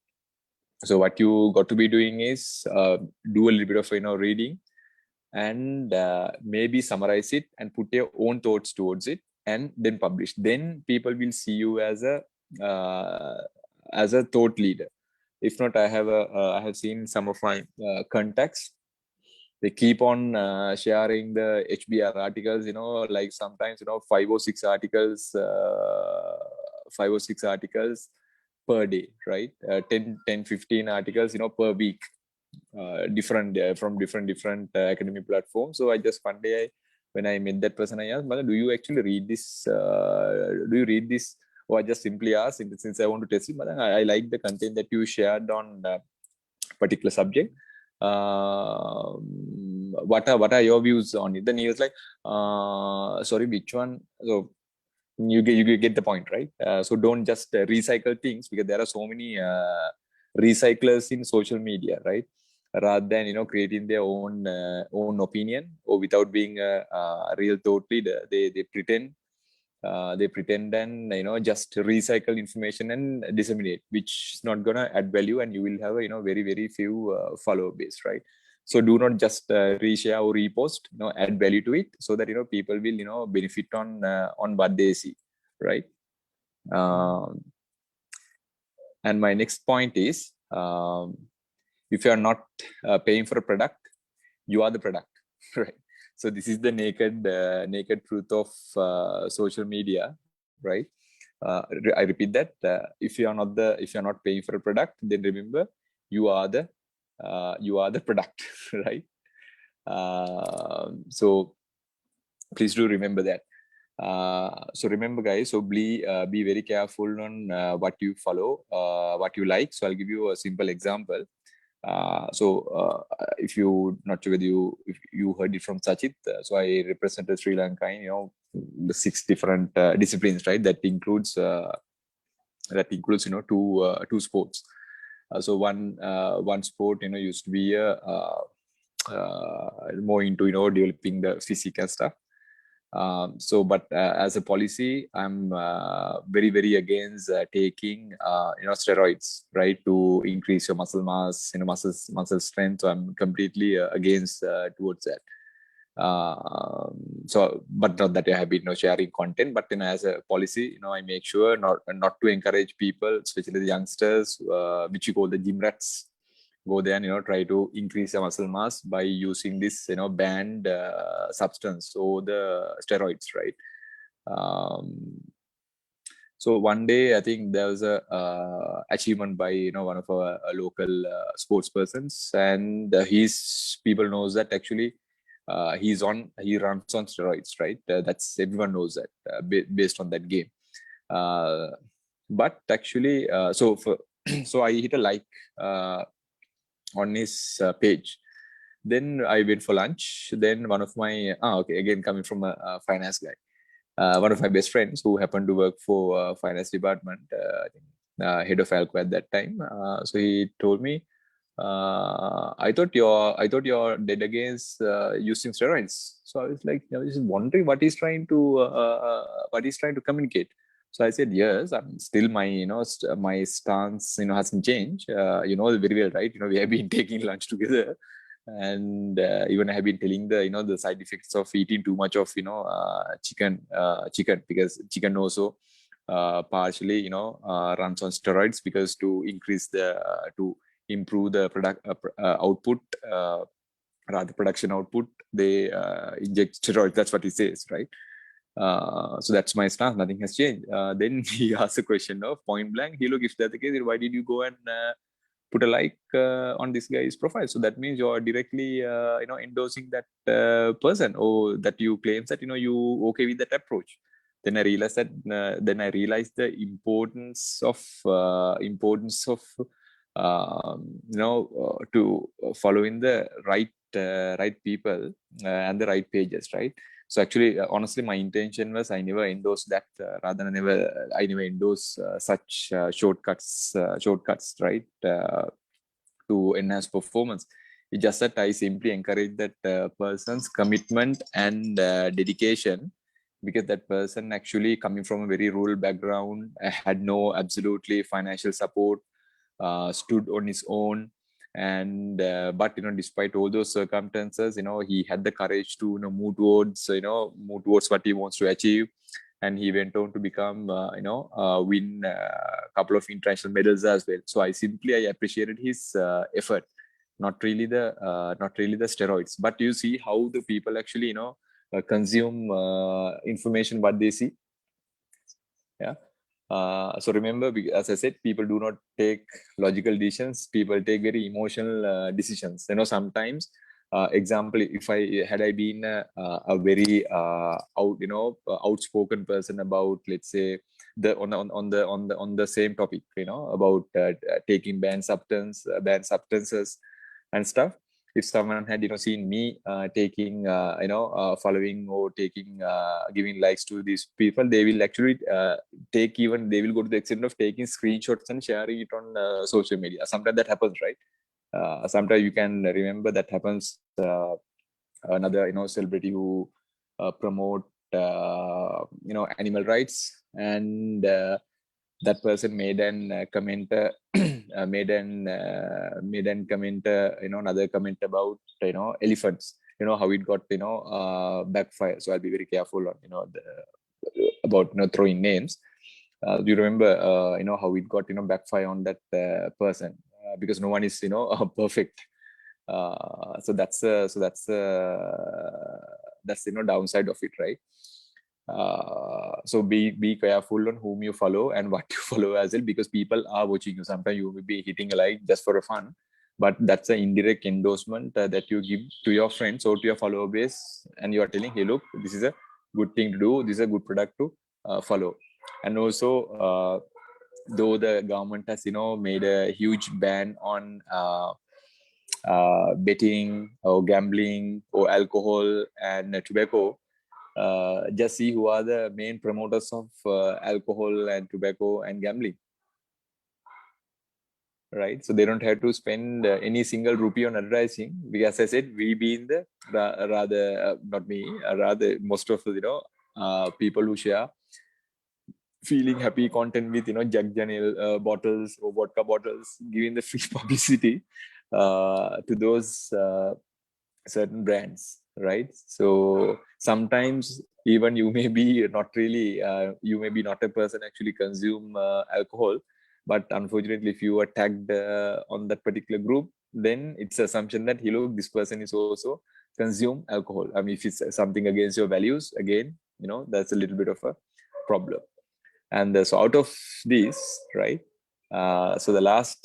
So what you got to be doing is do a little bit of reading, and maybe summarize it and put your own thoughts towards it, and then publish. Then people will see you uh, as a thought leader. If not, I have seen some of my contacts, they keep on sharing the HBR articles, like sometimes 5 or 6 articles per day, right? 10, 15 articles per week, different from different academic platforms. So I just one day, when I met that person, I asked, Mother, do you actually read this? Do you read this? Or I just simply asked, since I want to test it, Mother, I like the content that you shared on particular subject. What are your views on it? Then he was like, sorry, which one? So you get the point, right? So don't just recycle things, because there are so many recyclers in social media, right? Rather than creating their own opinion, or without being a real thought leader, they pretend and just recycle information and disseminate, which is not gonna add value, and you will have very very few follower base, right? So do not just reshare or repost, add value to it, so that people will benefit on what they see, right? um, and my next point is, if you are not paying for a product, you are the product. Right? So this is the naked truth of social media, right? I repeat that, if you are not paying for a product, then remember, you are the product. Right? So please do remember that. So remember, guys, so be very careful on what you follow, what you like. So I'll give you a simple example. If you not sure whether if you heard it from Sachit, so I represented Sri Lanka in the 6 different disciplines, right? That includes two sports. So one sport used to be more into developing the physique and stuff. But as a policy, I'm very, very against taking, steroids, right, to increase your muscle mass, muscle strength. So I'm completely against towards that. But not that I have been sharing content, but as a policy, I make sure not to encourage people, especially the youngsters, which you call the gym rats, go there and try to increase your muscle mass by using this banned substance or the steroids, right? So one day I think there was a achievement by one of our local sports persons, and his people knows that actually he runs on steroids, right? That's everyone knows that based on that game. But actually, so I hit a like on his page. Then I went for lunch. Then one of my again coming from a finance guy, one of my best friends who happened to work for finance department, head of Alco at that time. So he told me, I thought you're dead against using steroids. So I was like, just wondering what he's trying to communicate. So I said, yes, I'm still my stance, hasn't changed. Very well, right? We have been taking lunch together, and even I have been telling the side effects of eating too much of chicken because chicken also partially runs on steroids, because to increase to improve the output, rather production output, they inject steroids. That's what he says, right? So that's my stance. Nothing has changed. Then he asked a question of point blank. He look, if that's the case, why did you go and put a like on this guy's profile? So that means you're directly endorsing that person, or that you claims that you okay with that approach. Then I realized that the importance of to following the right people and the right pages, right? So actually, honestly, my intention was I never endorse that. Rather than I never endorse such shortcuts, right, to enhance performance. It's just that I simply encourage that person's commitment and dedication, because that person actually coming from a very rural background, had no absolutely financial support, stood on his own, and but despite all those circumstances, he had the courage to move towards what he wants to achieve, and he went on to become win a couple of international medals as well. So I appreciated his effort, not really the steroids. But you see how the people actually consume information what they see. Yeah. So remember, as I said, people do not take logical decisions. People take very emotional decisions. Sometimes, example, if I been a very outspoken person about, let's say, on the same topic, about taking banned substances and stuff. If someone had seen me taking following or taking giving likes to these people, they will actually they will go to the extent of taking screenshots and sharing it on social media. Sometimes that happens, right? Sometimes you can remember that happens. Another celebrity who promote animal rights, and that person made an comment another comment about elephants, how it got backfire. So I'll be very careful on about throwing names. Do you remember how it got backfire on that person, because no one is perfect. So that's downside of it, right? So be careful on whom you follow and what you follow as well, because people are watching you. Sometimes you will be hitting a like just for a fun, but that's an indirect endorsement that you give to your friends or to your follower base, and you are telling, hey, look, this is a good thing to do, this is a good product to follow. And also, though the government has made a huge ban on betting or gambling or alcohol and tobacco, just see who are the main promoters of alcohol and tobacco and gambling, right? So they don't have to spend any single rupee on advertising, because as I said, we being the rather not me, rather most of people who share feeling happy content with Jack Daniel bottles or vodka bottles, giving the free publicity to those certain brands, right? So sometimes even you may be not really, you may be not a person actually consume alcohol, but unfortunately, if you are tagged on that particular group, then it's assumption that look, this person is also consume alcohol. I mean, if it's something against your values, again, that's a little bit of a problem. And so out of this, right? So the last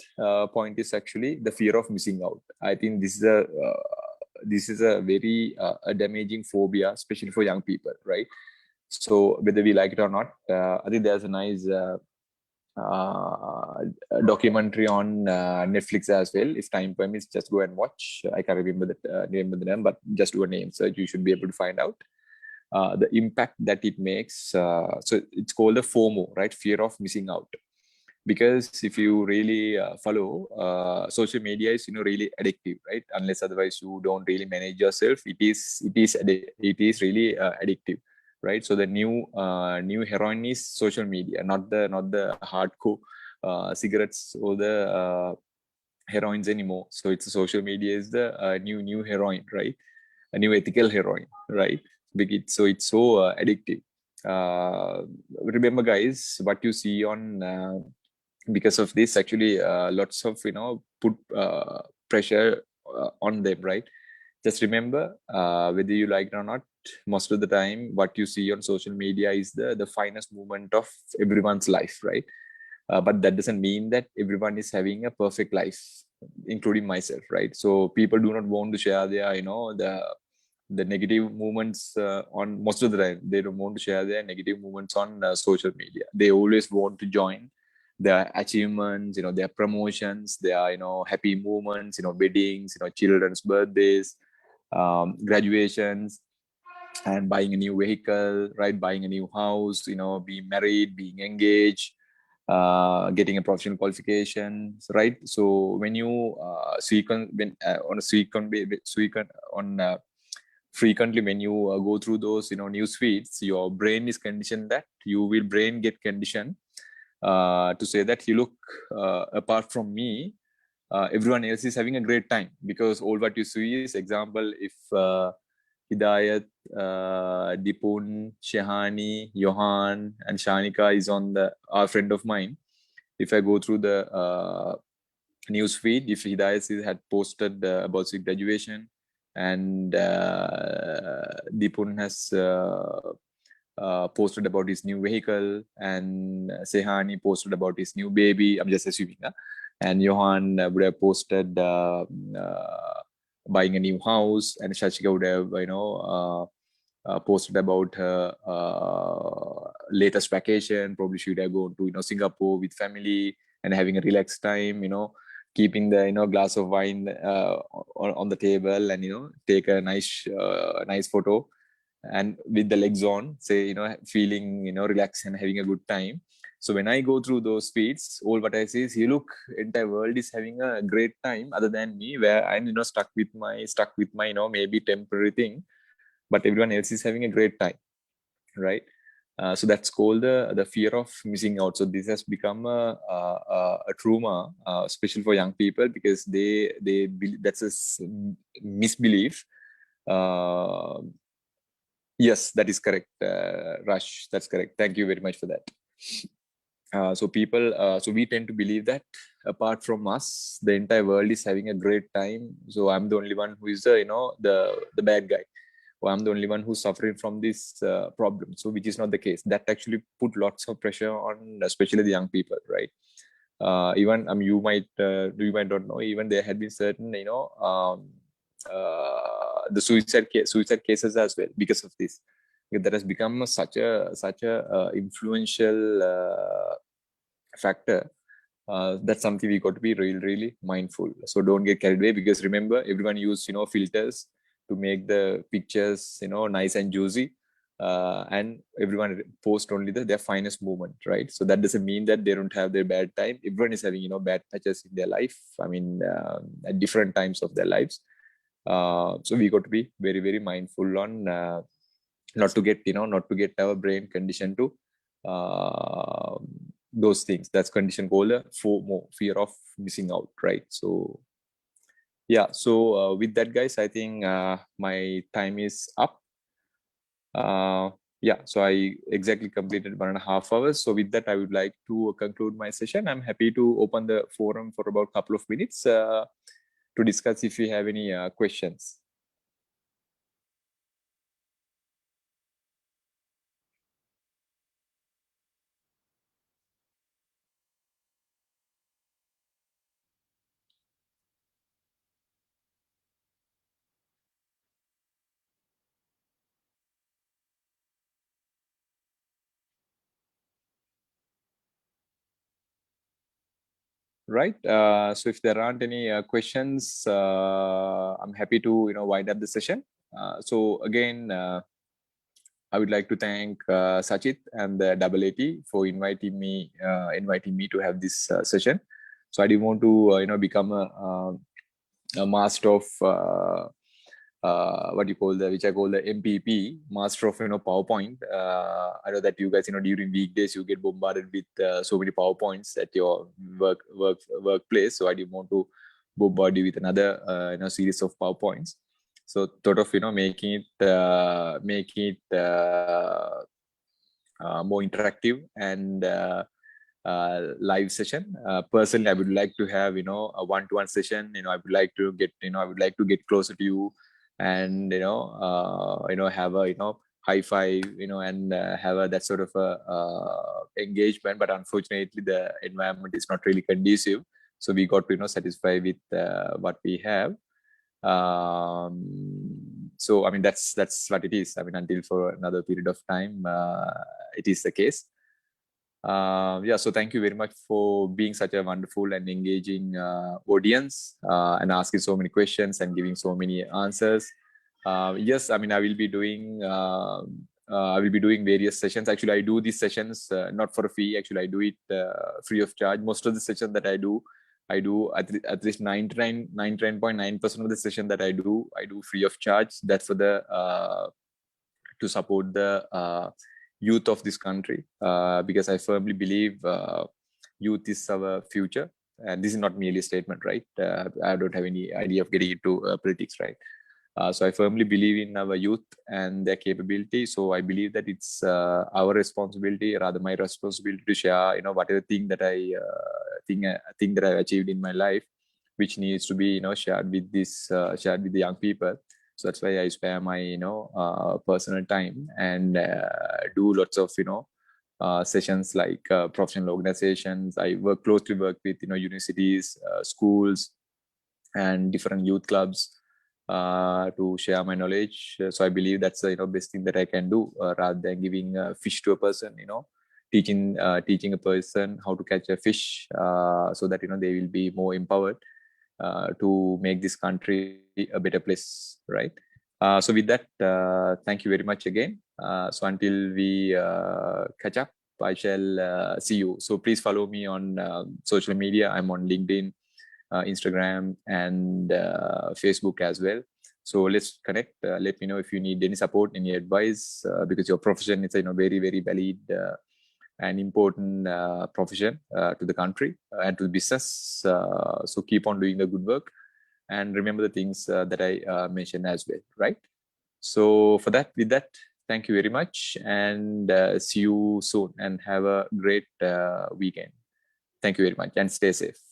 point is actually the fear of missing out. I think this is a very a damaging phobia, especially for young people, right? So whether we like it or not, I think there's a nice uh, documentary on Netflix as well. If time permits, just go and watch. I can't remember the name of the name, but just do a name search. You should be able to find out the impact that it makes. So it's called the FOMO, right? Fear of missing out. Because if you really follow, social media is really addictive, right? Unless otherwise you don't really manage yourself, it is really addictive, right? So the new heroin is social media, not the hardcore cigarettes or the heroines anymore. So it's social media is the new heroin, right? A new ethical heroin, right? So it's so addictive. Remember, guys, what you see on because of this, actually, lots of put pressure on them, right? Just remember, whether you like it or not, most of the time, what you see on social media is the finest moment of everyone's life, right? But that doesn't mean that everyone is having a perfect life, including myself, right? So people do not want to share their the negative moments on most of the time. They don't want to share their negative moments on social media. They always want to join their achievements, their promotions, their happy moments, weddings, children's birthdays, graduations, and buying a new vehicle, right? Buying a new house, being married, being engaged, getting a professional qualifications, right? So when you on a frequently when you go through those news feeds, your brain is conditioned that brain get conditioned to say that you look, apart from me, everyone else is having a great time, because all what you see is, example, if Hidayat, Dipun, Shehani, Johan, and Shanika is on our friend of mine. If I go through the news feed, if Hidayat had posted about his graduation, and Dipun has posted about his new vehicle, and Sehani posted about his new baby. I'm just assuming, and Johan would have posted buying a new house, and Shashika would have posted about her latest vacation. Probably she would have gone to Singapore with family and having a relaxed time. Keeping the glass of wine on the table, and take a nice photo, and with the legs on, say feeling relaxed and having a good time. So when I go through those feeds, all what I see is, look, entire world is having a great time other than me, where I'm stuck with my maybe temporary thing, but everyone else is having a great time, right? So that's called the fear of missing out. So this has become a trauma, especially for young people, because that's a misbelief. Yes, that is correct, Rush. That's correct. Thank you very much for that. So we tend to believe that apart from us, the entire world is having a great time. So I'm the only one who is the bad guy. Or I'm the only one who's suffering from this problem. So which is not the case. That actually put lots of pressure on, especially the young people, right? Even you might not know. Even there had been certain the suicide cases as well because of this. That has become such a influential factor. That's something we got to be really mindful. So don't get carried away, because remember, everyone use filters to make the pictures nice and juicy, and everyone post only their finest moment, right? So that doesn't mean that they don't have their bad time. Everyone is having bad patches in their life. I mean, at different times of their lives. So we got to be very mindful on not to get our brain conditioned to those things. That's condition called a FOMO, fear of missing out, right? So yeah, so with that, guys, I think my time is up. Yeah, so I exactly completed 1.5 hours. So with that, I would like to conclude my session. I'm happy to open the forum for about a couple of minutes to discuss if you have any questions. Right. So if there aren't any questions, I'm happy to wind up the session. So again, I would like to thank Sachit and the AAT for inviting me to have this session. So I didn't want to become a master of what you call which I call the MPP, master of PowerPoint. I know that you guys during weekdays you get bombarded with so many PowerPoints at your workplace. So I didn't want to bombard you with another series of PowerPoints. So thought of making it more interactive and live session. Personally, I would like to have a one-to-one session. I would like to get closer to you, and have a high five, and have a that sort of a engagement. But unfortunately, the environment is not really conducive. So we got to satisfy with what we have. So I mean that's what it is. I mean, until for another period of time, it is the case. Yeah, so thank you very much for being such a wonderful and engaging audience, and asking so many questions and giving so many answers. Yes, I mean, I will be doing various sessions. Actually, I do these sessions not for a fee. Actually, I do it free of charge. Most of the sessions that I do at least 99.9% of the session that I do free of charge. That's for the to support the youth of this country, because I firmly believe youth is our future. And this is not merely a statement, right? I don't have any idea of getting into politics, right? So I firmly believe in our youth and their capability. So I believe that it's our responsibility, rather my responsibility, to share, whatever thing that I think that I've achieved in my life, which needs to be, shared with the young people. So that's why I spare my, personal time and do lots of, sessions like professional organizations. I closely work with, universities, schools, and different youth clubs to share my knowledge. So I believe that's the best thing that I can do, rather than giving a fish to a person. Teaching a person how to catch a fish, so that they will be more empowered to make this country a better place, right? So with that, thank you very much again. So until we catch up, I shall see you. So please follow me on social media. I'm on LinkedIn, Instagram, and Facebook as well. So let's connect. Let me know if you need any support, any advice, because your profession is very, very valid and important profession to the country and to the business. So keep on doing the good work, and remember the things that I mentioned as well, right? So with that, thank you very much, and see you soon, and have a great weekend. Thank you very much, and stay safe.